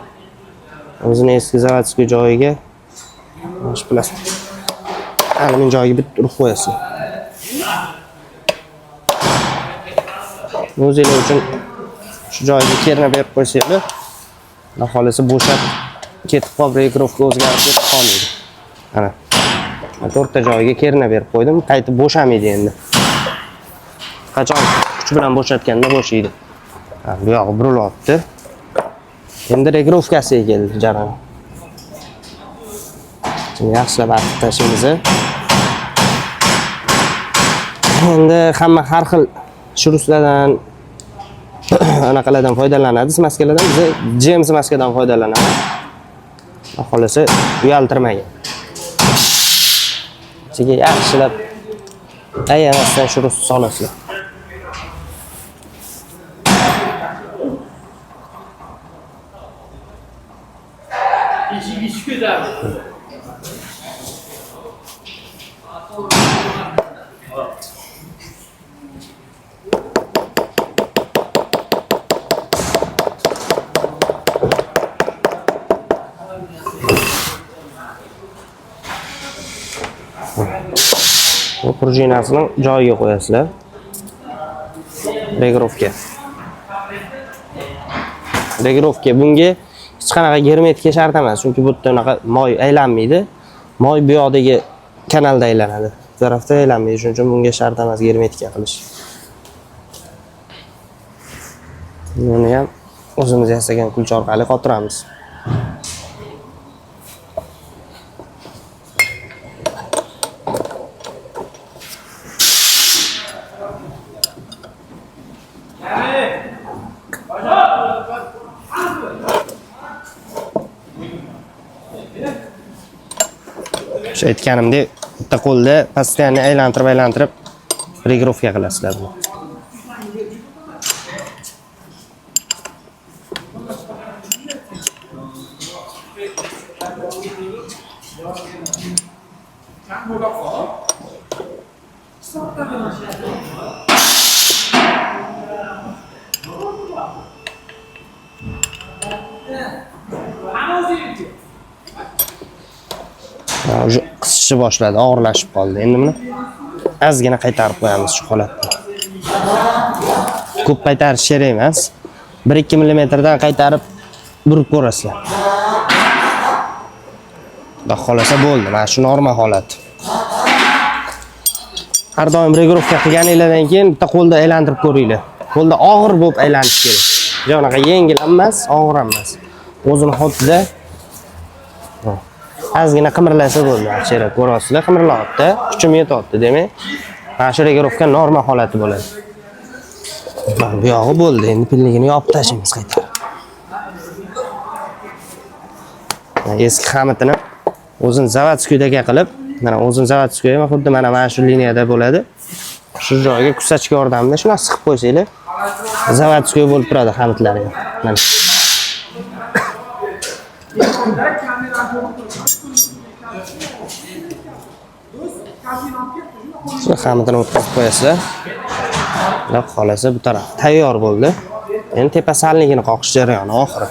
Speaker 2: O'zini eski zavodskiy joyiga mana shu plastik alumin joyiga bitta urib qo'yasiz. O'zinglar uchun shu joyiga kerna berib qo'ysanglar, xohlasa bo'shab ketib qolib, regrovka o'zgarib ketib qolmaydi. Mana. To'rtta joyiga kerna berib qo'ydim, qaytib bo'shamaydi endi. Qachon kuch bilan bo'shatganda bo'shaydi. Bu yog'i burilyapti. Endi regrovkasiga keldi jarayon. Yaxshilab artib tashlaymiz. Endi hamma har xil shuruslardan anaqalardan foydalanadi, smaskalardan. Biz JM smaskadan foydalanamiz. Xohlasa uyaltirmagan. Ichiga yaxshilab ayamasdan shurus solasizlar. Bu prujinasini joyiga qo'yasizlar. Regrovka. Bunga hech qanaqa germetika shart emas, chunki bu yerda unaqa moy aylanmaydi. Moy bu yoqdagi kanalda aylanadi. Bu tarafda aylanmaydi, shuning uchun bunga shart emas germetika qilish. Buni ham o'zimiz yasagan kulcha orqali qotiramiz. O'sha aytganimdek, bitta qo'lda postoyanno aylantirib regirovka qilasizlar buni. Уже qisishni boshladi, og'irlashib qoldi. Endi buni ozgina qaytarib qo'yamiz shu holatda. Ko'p qaytarish kerak emas. 1-2 millimetrdan qaytarib burib ko'rasizlar. Xudo xolasa bo'ldi. Mana shu normal holat. Har doim regirovka qilganingizdan keyin bitta qo'lda aylantirib ko'ringlar. Qo'lda og'ir bo'lib aylanish kerak. Yo'qnaqa yengil emas, og'ir emas. O'zini xuddi ozgina qimirlasa bo'ldi. Yaxshiroq ko'rasizlar, qimirlayapti, kuchim yetyapti, demak, mana shu regirovka normal holati bo'ladi. Bu yog'i bo'ldi. Endi pilligini yopib tashlaymiz qaytarib. Eski xamitini o'zini zavodskiydagi qilib, mana o'zini zavodskiy ham xuddi mana shu liniyada bo'ladi. Shu joyga kusachka yordamida shuni siqib qo'ysanglar, zavodskiy bo'lib turadi xamitlari. Mana shu xamitini o'tkazib qo'yasizlar. Xudo xolasa bu taraf tayyor bo'ldi. Endi tepa salligini qoqish jarayoni oxiri.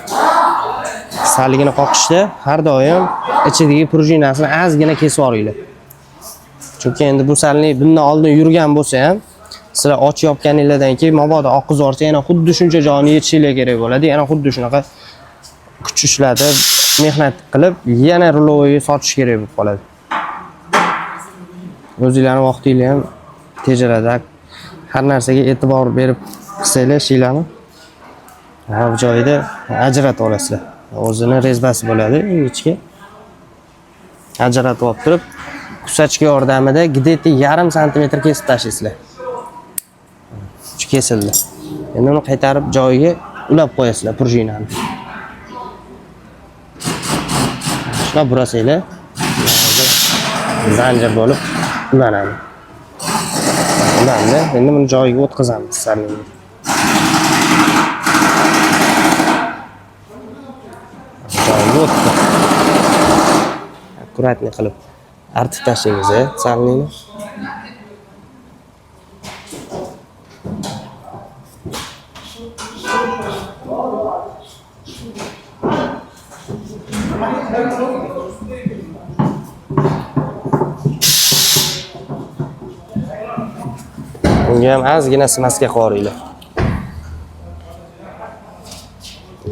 Speaker 2: Salligini qoqishda har doim ichidagi prujinasini ozgina kesib olinglar. Chunki endi bu sallik bundan oldin yurgan bo'lsa ham, sizlar och yopganingizdan keyin mabodo oqizib olsa, yana xuddi shuncha joyni yetishinglar kerak bo'ladi. Yana xuddi shunaqa kuch ishlatib, mehnat qilib, yana ruloviga sotish kerak bo'lib qoladi. O'zingizlarning vaqtingizni ham tejaladi. Har narsaga e'tibor berib qilsanglar ishlarni, bu joyda ajratib olasizlar. O'zini rezbasi bo'ladi ichki. Ajratib olib turib, kusachka yordamida где-то 0,5 santimetr kesib tashlaysizlar. Shu kesildi. Endi uni qaytarib joyiga ulab qo'yasizlar prujinani. Shuna burasanglar, zanjir bo'lib ulanadi. Ulandi. Endi buni joyiga o'tkazamiz sallikni. Joyiga o'tdi. Akkuratni qilib artib tashlaymiz, sallikni. Bunga ham ozgina smaska qo'ringlar.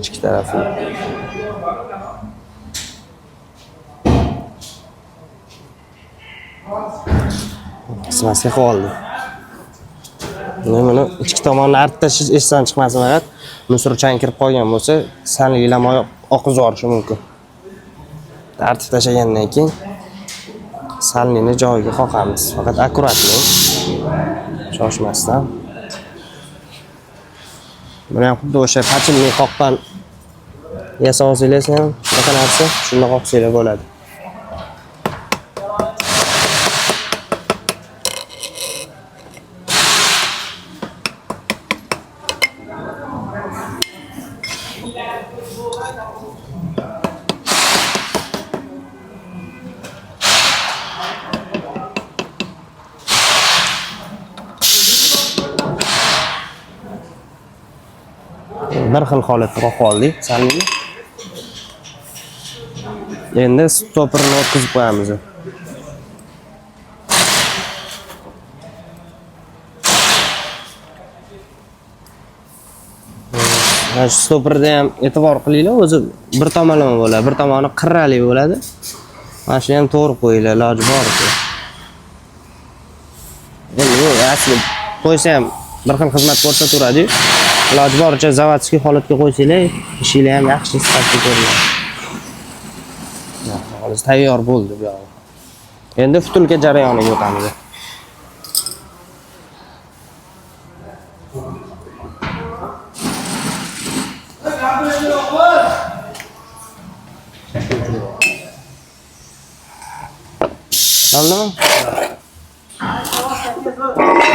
Speaker 2: Ichki tarafini. Smaska qoldi. Buni ichki tomonni artib tashlash esdan chiqmasin faqat. Musurchan kirib qolgan bo'lsa, salliklar oqizib yuborishi mumkin. Artib tashlagandan keyin sallikni joyiga qoqamiz. Faqat akkuratli. Shoshmasdan. Buni ham xuddi o'sha pachilni qoqqan yasab olsangiz ham, qanaqa narsa shunda qoqsanglar bo'ladi. Bir xil holatda qoqib oldik sallikni. Endi stoperini o'tkazib qo'yamiz. Mana shu stoperda ham e'tibor qilinglar, o'zi bir tomonlama bo'ladi, bir tomoni qirrali bo'ladi. Mana shuni ham to'g'ri qo'yinglar, iloji boricha. Endi bu asli qo'ysa ham bir xil xizmat ko'rsataveradi. Iloji boricha zavodskiy holatga qo'ysanglar, ishinglar ham yaxshi sifatli ko'rinadi. Hozir tayyor bo'ldi bu yo'q. Endi futilka jarayoniga o'tamiz. Bo'ldimi?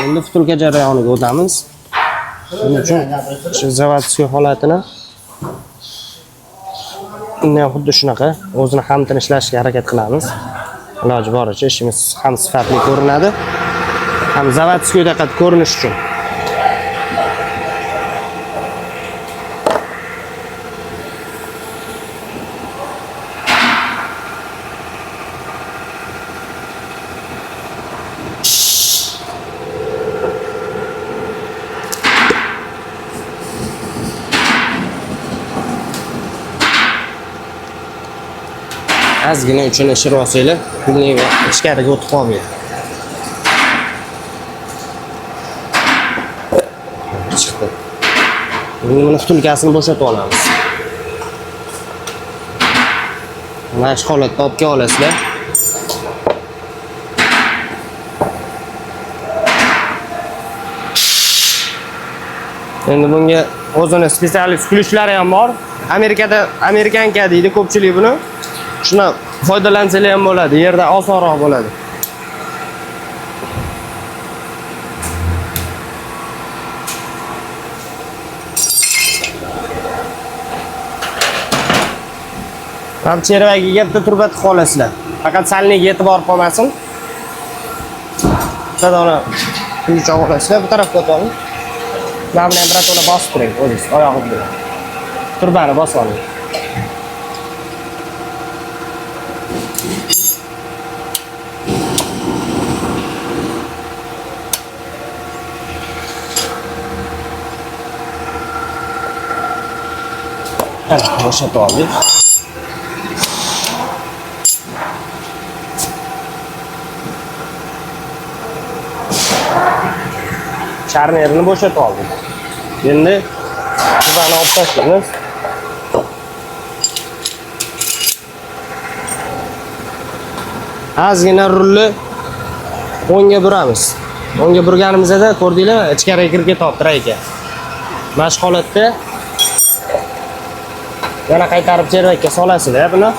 Speaker 2: Endi vtulka jarayoniga o'tamiz. Buning uchun shu zavodskiy holatini uni ham xuddi shunaqa o'zini ham tinishlashga harakat qilamiz. Iloji boricha ishimiz ham sifatli ko'rinadi, ham zavodskiyda ko'rinish uchun. Ozgina uchini ishirib olsanglar, pulning ichkariga o'tib qolmaydi. Chiqdi. Buni vtulkasini bo'shatib olamiz. Mana shu holatda olib kelib olasizlar. Endi bunga o'zini spetsialist kulishlari ham bor. Amerikanka deydi ko'pchilik buni. Shuna foydalansalar ham bo'ladi, yerda osonroq bo'ladi. Ham chervagiga bitta turba tiqib olasizlar. Faqat salniga e'tibor qolmasin. Tadona kuychoq olasizlar, bu tarafga o'tib. Mana bilan birato'la bosib turing, o'zingiz oyog'ingiz bilan. Turbani bosib oling. Bo'shatib oldik. Charnerini bo'shatib oldik. Endi turbani olib tashlaymiz. Ozgina rulni o'ngga buramiz. O'ngga burganimizda ko'rdinglar, ichkariga kirib ketyapti rayka. Mana shu holatda yana qaytarib chervakka solasizlar buni.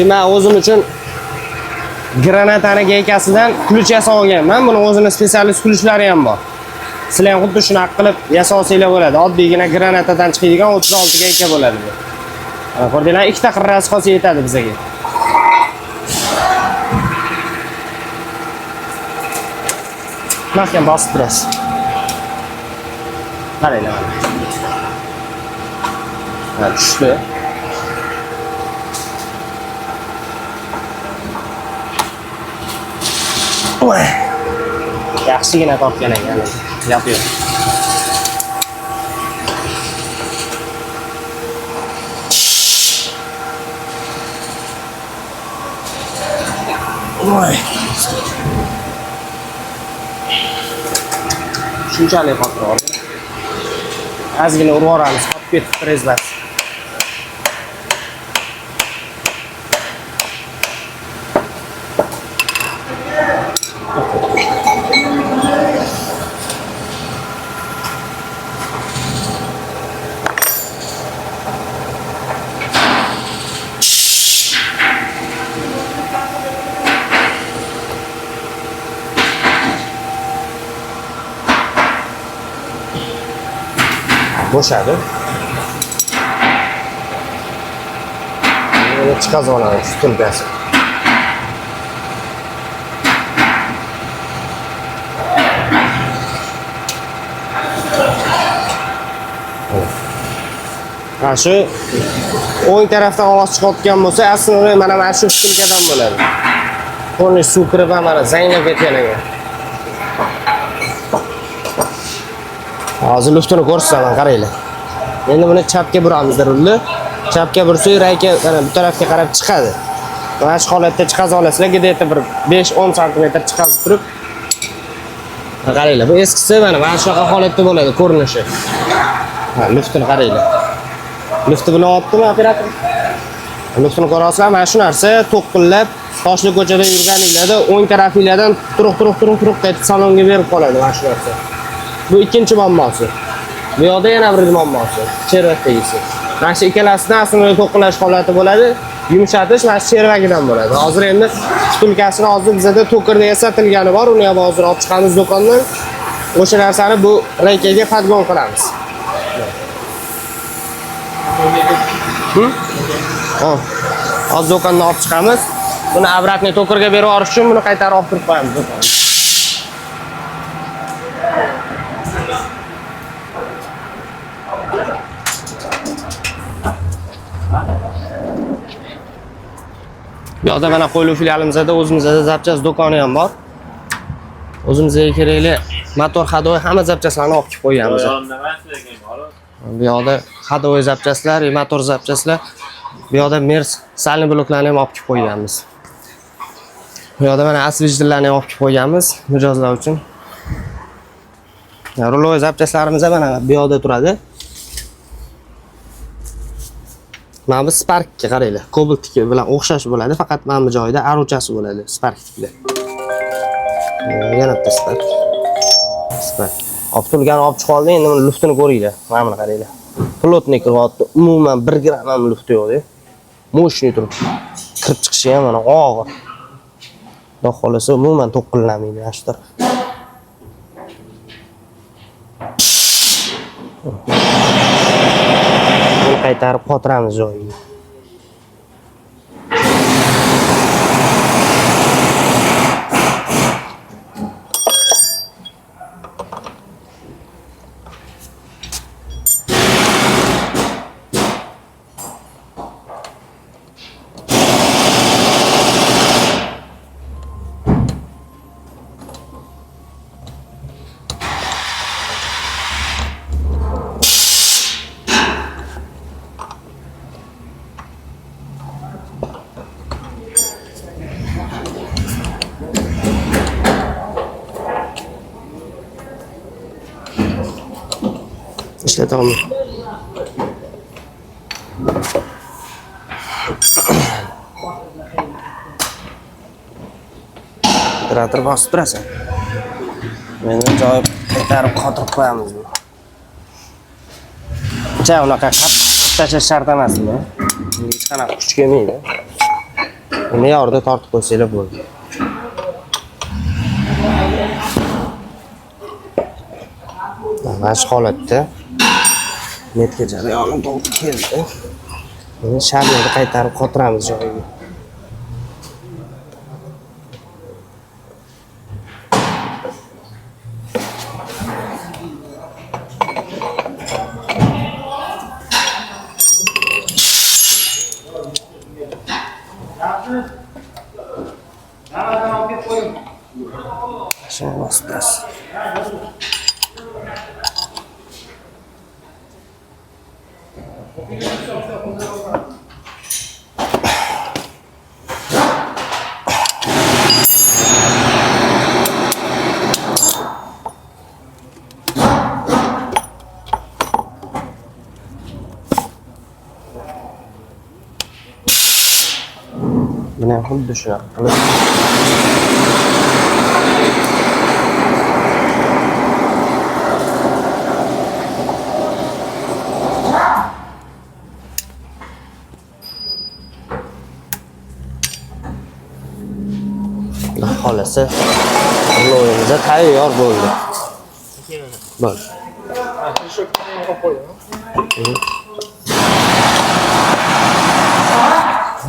Speaker 2: Men o'zim uchun granatani gaykasidan ключ yasab olganman. Buni o'zini spetsialist kulishlari ham bor. Sizlar ham xuddi shuni qilib yasolsanglar bo'ladi. Oddiygina granatadan chiqadigan 36 gayka bo'ladi bu. Mana ko'rdinglar, ikkita qirrasi qolsa yetadi bizga. Mahkam bosib turasiz. Qaranglar. Ha, tushdi. Yaxshigina topgan ekan. Yo'q. Shunchalik qotib oldi. Ozgina urib yuboramiz, qotib ketib rezbas. Bo'shadi. Buni chiqazib olamiz vtulkasi. Ha, shu o'ng tarafdan ovoz chiqayotgan bo'lsa, aslida mana shu vtulkadan bo'ladi. Qo'nish suv kirib mana zanglab ketgan ekan. Hozir luftini ko'rsaman, qaranglar. Endi buni chapga buramiz rulni. Chapga bursak, rayka mana bu tarafga qarab chiqadi. Mana shu holatda chiqazib olasizlar, где-то bir 5-10 sm chiqazib turib. Qaranglar, bu eskisi mana shunaqa holatda bo'ladi ko'rinishi. Ha, luftini qaranglar. Lufti bilan olibdimi operator? Luftini ko'rasizlar, mana shu narsa to'qillab Toshli ko'chada yurganinglarda o'ng tarafinglardan turuq qaytib salonga berib qoladi mana shu narsa. Bu ikkinchi muammosi. Bu yoqda yana bir muammosi. Chervakdagisi. Mana shu ikkalasidan aslida to'qillash holati bo'ladi. yumshatish mana shu servagidan bo'ladi. Hozir endi stulkasini hozir bizda to'kirda yasatilgani bor, uni ham hozir olib chiqamiz do'kondan. O'sha narsani bu reykaga podgon qilamiz. Hozir do'kondan olib chiqamiz. Buni obratni to'kirga berib yuborish uchun buni qaytarib olib kirib qo'yamiz do'konga. Bu yoqda mana qo'ylu filialimizda o'zimizda zapchast do'koni ham bor. O'zimizga kerakli motor hadovoy hamma zapchastlarni olib kelib qo'yamiz. Bu yoqda hadovoy zapchastlar, motor zapchastlar, bu yoqda mers salni bloklarni ham olib kelib qo'yamiz. Bu yoqda mana osvejdirlarni ham olib kelib qo'yamiz mijozlar uchun. Rulovoy zapchastlarimiz ham mana bu yoqda turadi. Mana bu Spark'ga qaranglar. Cobalt'ga bilan o'xshash bo'ladi, faqat mana bu joyida aruchasi bo'ladi Spark'da. Yana bitta Spark. Olib turgan olib chiqib oldim, endi buni luftini ko'ringlar. Mana buni qaranglar. Plotnik qilyapti. Umuman 1 gram ham luft yo'q-ku. Mo'shni turib. Kirib chiqishi ham mana og'ir. Xudo xolasa umuman to'qqillamaydi mana shu taraf. Buni qaytarib qotiramiz joyiga. İşletelim. Operator bosib turasan. Meni joy qaytarib qotirib qo'yamiz bu. Cha unaqa tashlash shart emas bu. Hech qanaqa kuch kelmaydi. Uni yorda tortib qo'ysanglar bo'ldi. Mana shu holatda netga jarayoni to'g'ri keldi. Buni sharni qaytarib qotiramiz joyiga. Şimdi basacağız. Buni xuddi shunaqa qilib xolasi loyimiz tayyor bo'ldi. Bo'ldi.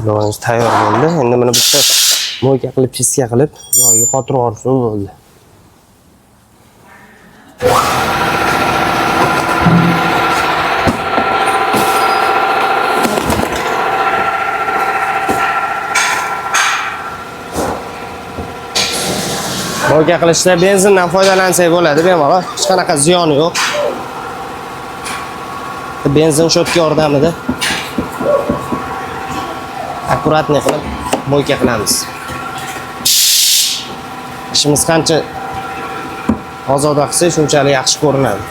Speaker 2: Loyimiz tayyor bo'ldi. Endi buni bitta mo'yka qilib, piska qilib joyiga qotirib yuborsa bo'ldi. Mo'yka qilishda benzindan foydalansak bo'ladi, bemalol. Hech qanaqa ziyoni yo'q. Benzin shotka yordamida akkuratni qilib mo'yka qilamiz. Ishimiz qancha ozoda qilsak, shunchalik yaxshi ko'rinadi.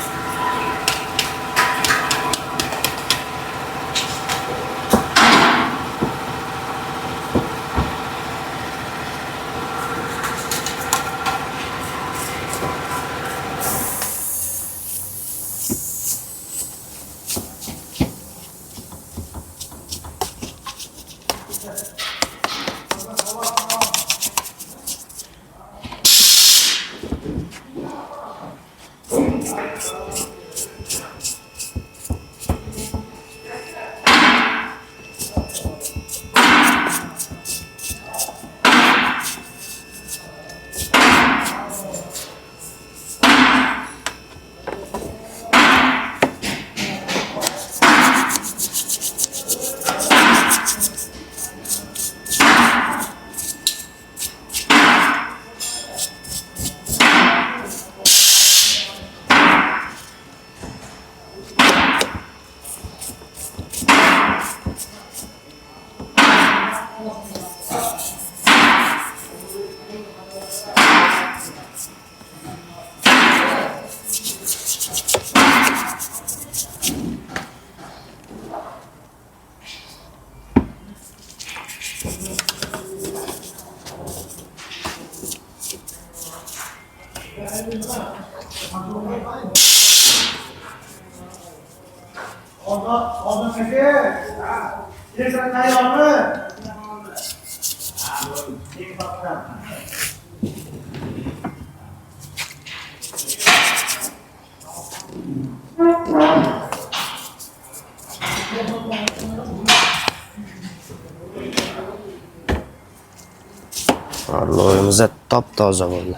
Speaker 2: Loyimiz top-toza bo'ldi.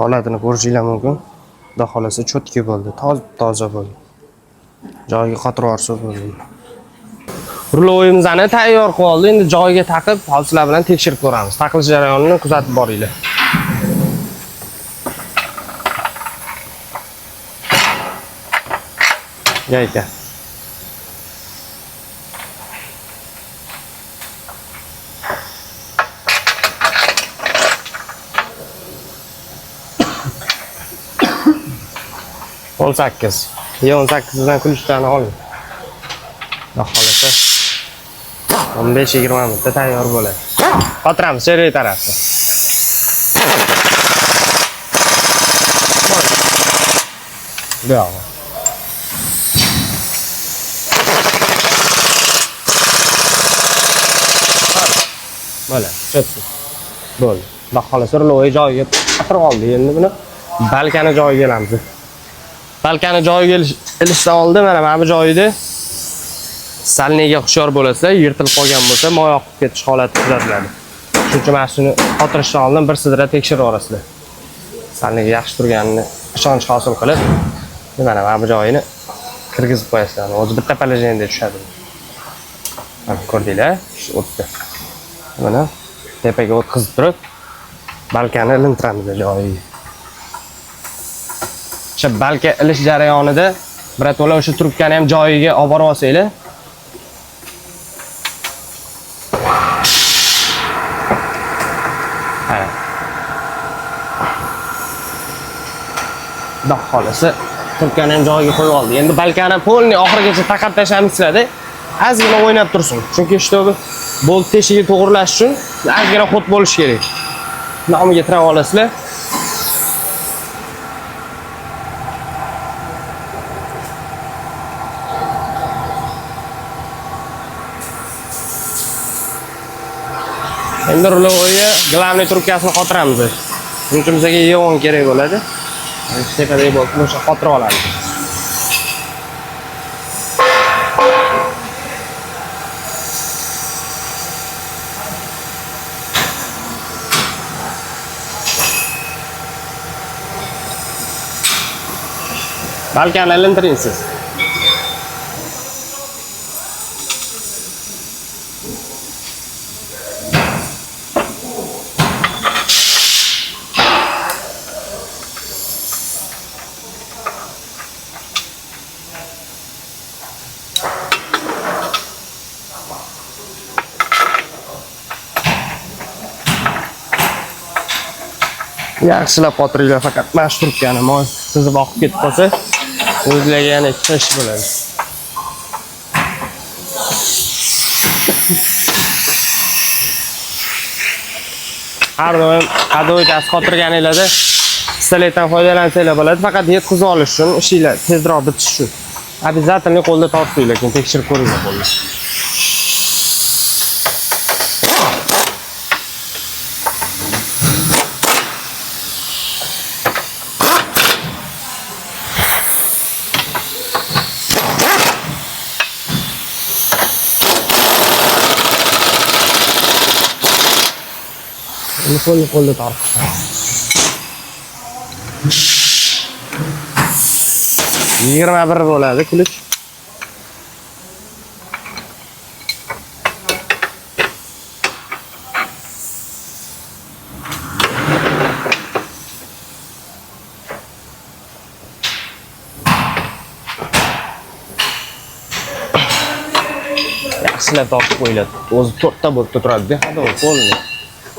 Speaker 2: Holatini ko'rishingiz mumkin. Xudo xolasa cho'tki bo'ldi, toza bo'ldi. Joyiga qotirib yorsa bo'ldi. Ruloyimizni tayyor qilib oldik. Endi joyiga taqib, hozirlar bilan tekshirib ko'ramiz. Taqilish jarayonini kuzatib boringlar. Yayka. On 8. 18dan kulishdan oling. Xudo xolasa 15-20 minutda tayyor bo'ladi. Qotiramiz cherry tarafga. Bravo. Mana, chotdi. Bo'ldi. Xudo xolasa lo'yi joyiga qotirib oldik. Endi buni balkani joyiga elamiz. Balkani joyiga ilishdan oldin mana bu joyida salniga hushyor bo'lasizlar, yirtilib qolgan bo'lsa, moy oqib ketish holati kuzatiladi. Shuning uchun mana shuni qotirishdan oldin bir sidra tekshirib olasizlar. Salniga yaxshi turganini ishonch hosil qilib, mana bu joyini kirgizib qo'yasizlar. O'zi bitta poложениеda tushadi. Mana ko'rdinglar, o'tdi. Mana tepaga o'tkazib turib, balkani ilintiramiz joyiga. Balka ilish jarayonida birato'la o'sha trubkani ham joyiga olib borib olsanglar. Mana. Xudo xolasa trubkani ham joyiga qo'yib oldik. Endi balkani polni oxirigacha taqab tashlamisizlar-da. Ozgina o'ynab tursin. Chunki shtobi bolt teshigi to'g'rilash uchun ozgina xot bo'lish kerak. Nomiga tirab olasizlar. Endi ruloga glavniy trubkasini qotiramiz. Buning uchun bizga yo'g'on kerak bo'ladi. Tepadagi bo'lsa o'sha qotirib olamiz. Balkani ilintiring siz. Yaxshilab qotiringlar, faqat mana shu trubkani moy sizib oqib ketib qolsa, o'zlariga yana ikkita ish bo'ladi. Har doim adoygas qotirganinglarda pistoletdan foydalansanglar bo'ladi, faqat yetkazib olish uchun, ishinglar tezroq bitishi uchun. Обязательно qo'lda tortinglar, keyin tekshirib ko'ringlar bo'ldi. Uni qo'lda tortib. 21 bo'ladi kulich. Yaxshilab tortib qo'yiladi. O'zi 4 ta bo'lib turadi, hada qo'lni.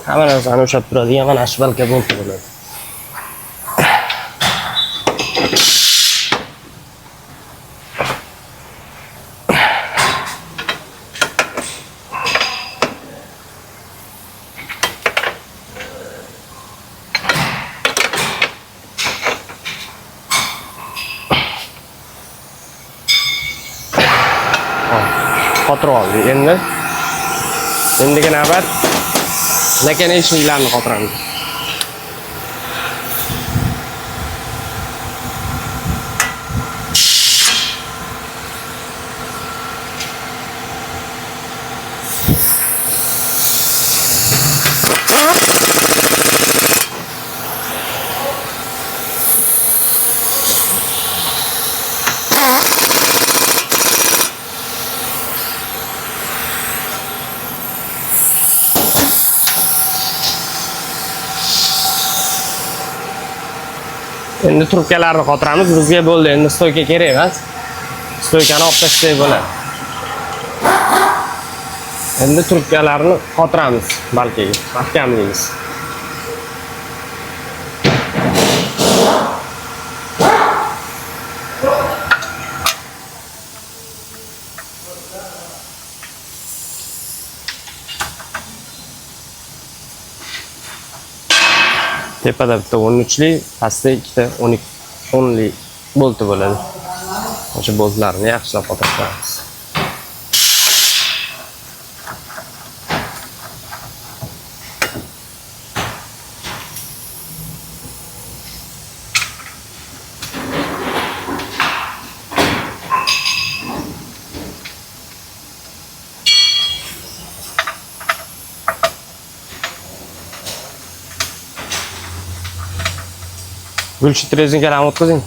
Speaker 2: Hamma narsani o'shab turadigan mana shu balka bo'lib bo'ladi. Qotirib oldi. Endiga navbat nakana eshiklarni qotiramiz. Endi trubkalarni qotiramiz. Bizga bo'ldi, endi stoyka kerak emas. Stoykani olib tashlay bo'ladi. Endi trubkalarni qotiramiz balkiga, mahkamlaymiz. Tepada bitta 13 li, pastda ikkita 10 li bolti bo'ladi. O'sha boltlarni yaxshilab qotirib qo'yamiz. Bullshit rezinkalarni o'tkazing.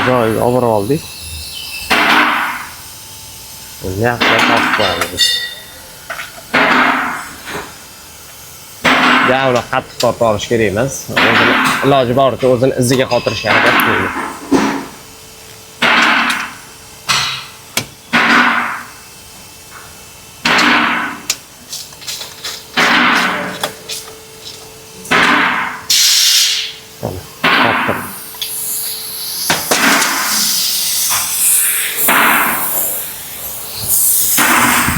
Speaker 2: Joyiga olib oldik. Endi yaxshilab tortib qo'yamiz. Javla qattiq tortib olish kerak emas. Iloji boricha o'zini iziga qotirishga harakat qiling.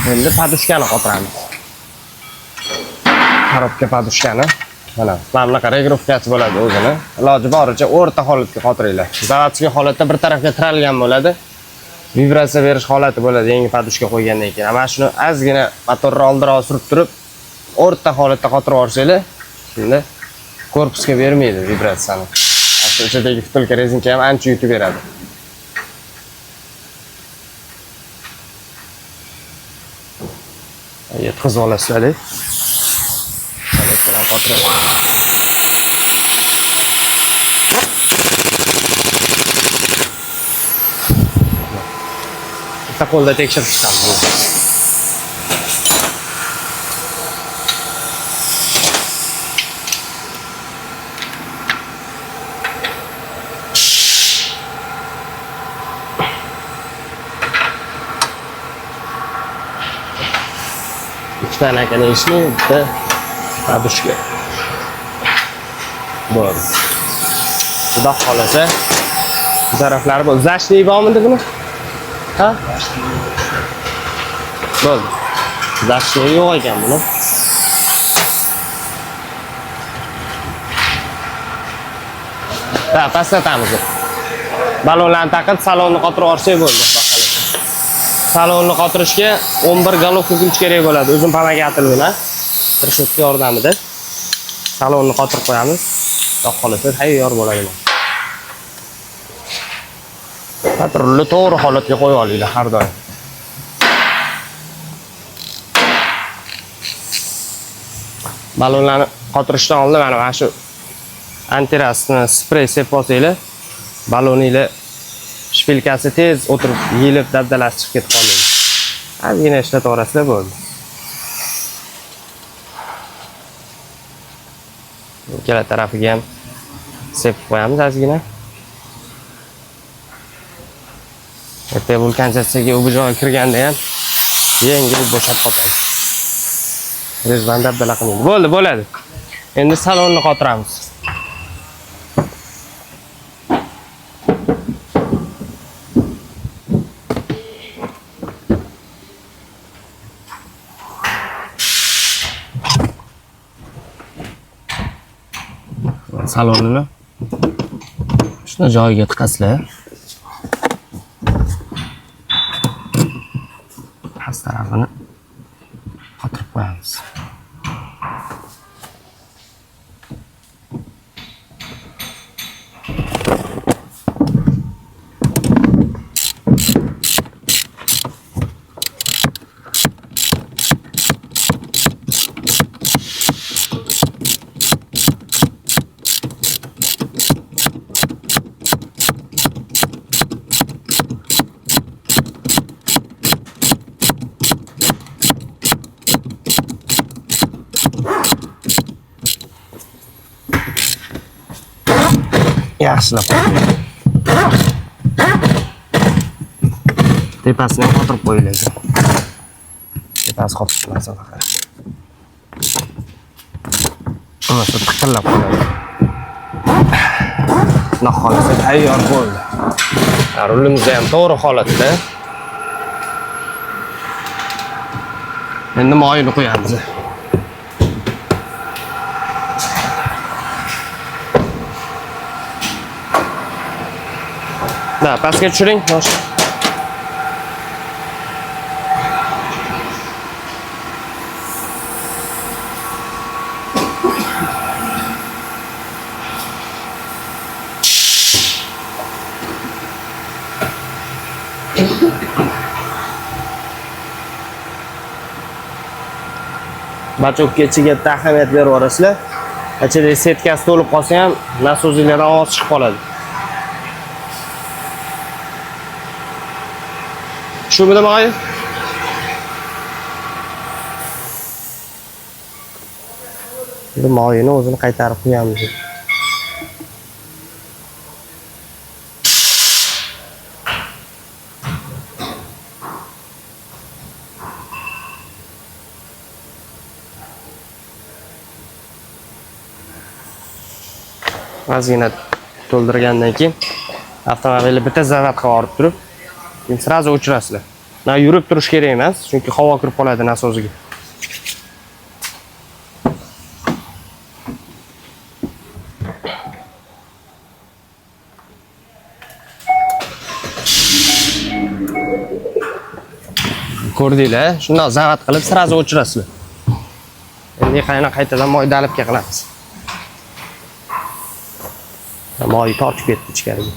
Speaker 2: Endi padushkani qotiramiz. Korobka padushkani. Mana bunaqa regrovkasi bo'ladi o'zini. Iloji boricha o'rta holatga qotiringlar. Zavodskiy holatda bir tarafga tiralgan bo'ladi. Vibratsiya berish holati bo'ladi yangi padushka qo'ygandan keyin. Mana shuni ozgina motorni oldiroq surib turib, o'rta holatda qotirib olsanglar, shunda korpusga bermaydi vibratsiyani. Ichidagi vtulka rezinka ham ancha yutib beradi. Yetkazib olasizlar. Ikkilam qotirib. Bitta qo'lda tekshirib chiqamiz. Ikkita nakana ishni, bitta padushka. Bo'ldi. Xudo xolasa, bu taraflari bu zashli bormidi buni? Ha? Bo'ldi. Zashli yo'q ekan buni. Ha, pastlatamiz. Balonlarni taqib, salonni qotirib olsak bo'ldi. Salonni qotirishga 11 galovka kuch kerak bo'ladi. Uzun pomagatilgina reshetka yordamida salonni qotirib qo'yamiz. Xudo xolasa tayyor bo'ladi. Patrulni to'g'ri holatga qo'yib olinglar har doim. Balonlarni qotirishdan oldin mana shu antirasni sprey sepib olsanglar, baloninglar shpilkasi tez o'tirib yelib dabdalasi chiqib ketib qoladi. Ozgina ishlatib orasida bo'ldi. Ikkala tarafiga ham sepib qo'yamiz ozgina. Ertaga vulkanchachaga u joyga kirganda ham yengil bo'shatib qo'yamiz. Rezvan dabdala qilmaydi. Bo'ldi, bo'ladi. Endi salonni qotiramiz. Salonini shuna joyiga tiqasizlar. Past tarafini qotirib qo'yamiz. Yaxshilab qo'ying. Tepasini ham qotirib qo'yiladi. Tepasi qotirib faqat. Bo'lmasa tiqillab qoladi. Xudo xolasa tayyor bo'ldi. Rulimiz ham to'g'ri holatda. Endi moyini qo'yamiz. Da, pastga tushiring. Bachokka ichiga ahamiyat berib yuborasizlar. Ichida setkasi to'lib qolsa ham nasozinglar ovoz chiqib qoladi. Tushundingmi moy? Endi moyini o'zini qaytarib qo'yamiz. Ozgina to'ldirgandan keyin avtomobilni bitta zavat qilib olib turib, keyin srazu o'chirasizlar. Na yurib turish kerak emas, chunki havo kirib qoladi nasoziga. Ko'rdinglar, shundoq zavat qilib srazu o'chirasizlar. Endi qaytadan moy dalibga qilamiz. Moy tortib ketdi ichkariga.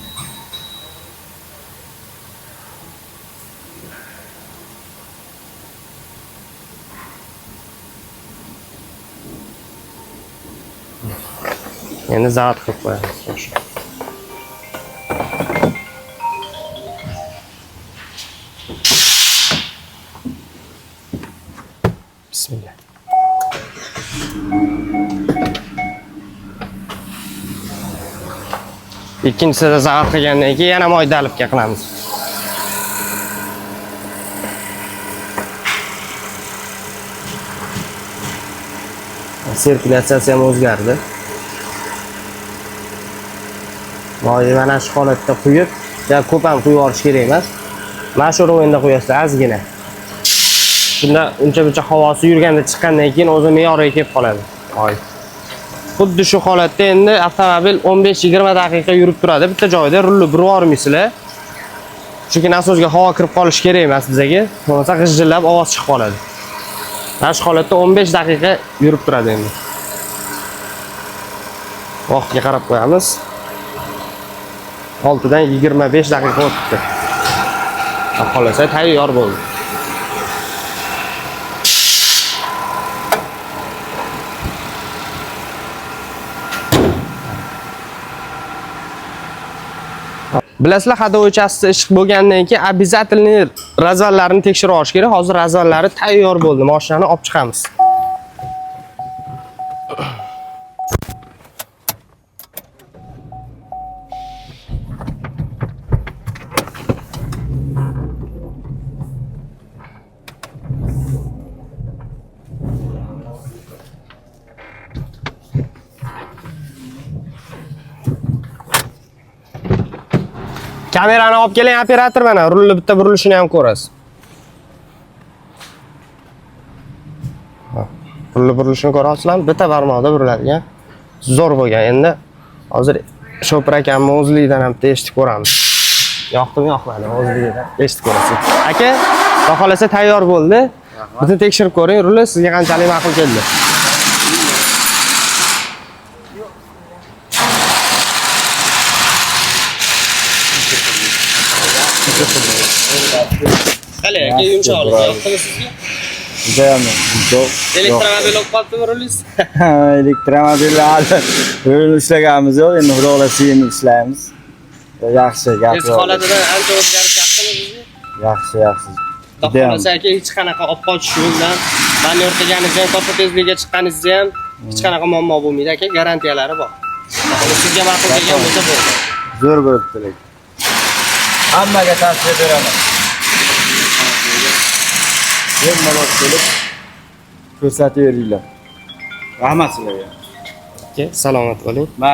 Speaker 2: Endi zavat qilib qo'yamiz. Bismillah. Ikkinchisida zavat qilgandan keyin yana moy dalibga qilamiz. Sirkulyatsiyasi ham o'zgardi. Moyni mana shu holatda quyib, ko'p ham quyib olish kerak emas. Mana shu o'rinda qo'yasiz ozgina. Shunda uncha-buncha havosi yurganda chiqqandan keyin o'zi me'yoriga kelib qoladi. Moy. Xuddi shu holatda endi avtomobil 15-20 daqiqa yurib turadi bitta joyda, rulni burib olmaysizlar. Chunki nasozga havo kirib qolish kerak emas bizga. Bo'lmasa g'ijillab ovoz chiqib qoladi. Mana shu holatda 15 daqiqa yurib turadi endi. Vaqtga qarab qo'yamiz. 6dan 25 daqiqa o'tdi. Xohlasa tayyor bo'ldi. Bilasizlar, haydovchisi ish bo'lgandan keyin обязательно razvallarini tekshirib olish kerak. Hozir razvallari tayyor bo'ldi. Mashinani olib chiqamiz. Kamerani olib keling, operator, mana rulni bitta burilishini ham ko'rasiz. Rulni burilishini ko'rasizlarmi? Bitta barmoqda buriladigan. Zo'r bo'lgan. Endi hozir Shopir akamning o'zligidan ham eshitib ko'ramiz. Yoqdimi, yoqmadi, o'zligidan eshitib ko'rasiz. Aka, xudo xolasa tayyor bo'ldi. Bizni tekshirib ko'ring, ruli sizga qanchalik ma'qul keldi? Qale, aka, yumshoqlik yoqdimi sizga?
Speaker 4: Judayam yumshoq.
Speaker 2: Elektromobil olib qolibdimi rulingiz?
Speaker 4: Elektromobillarni rul ishlaganimiz yo'q, endi xudo xolasa endi ishlaymiz. Yaxshi,
Speaker 2: Eski holatidan ancha o'zgarishyaptimi bizga?
Speaker 4: Yaxshi, yaxshi.
Speaker 2: Xudo xolasa aka, hech qanaqa olib qochish yo'ldan, manyor qilganingizda ham, katta tezlikka chiqqaningizda ham hech qanaqa muammo bo'lmaydi aka, garantiyalari bor. Sizga ma'qul kelgan bo'lsa bo'ldi.
Speaker 4: Zo'r bo'libdi lekin. Hammaga tavsiya beraman. Hamma kelib ko'rsatib beringlar. Rahmat sizlarga.
Speaker 2: Salomat bo'ling.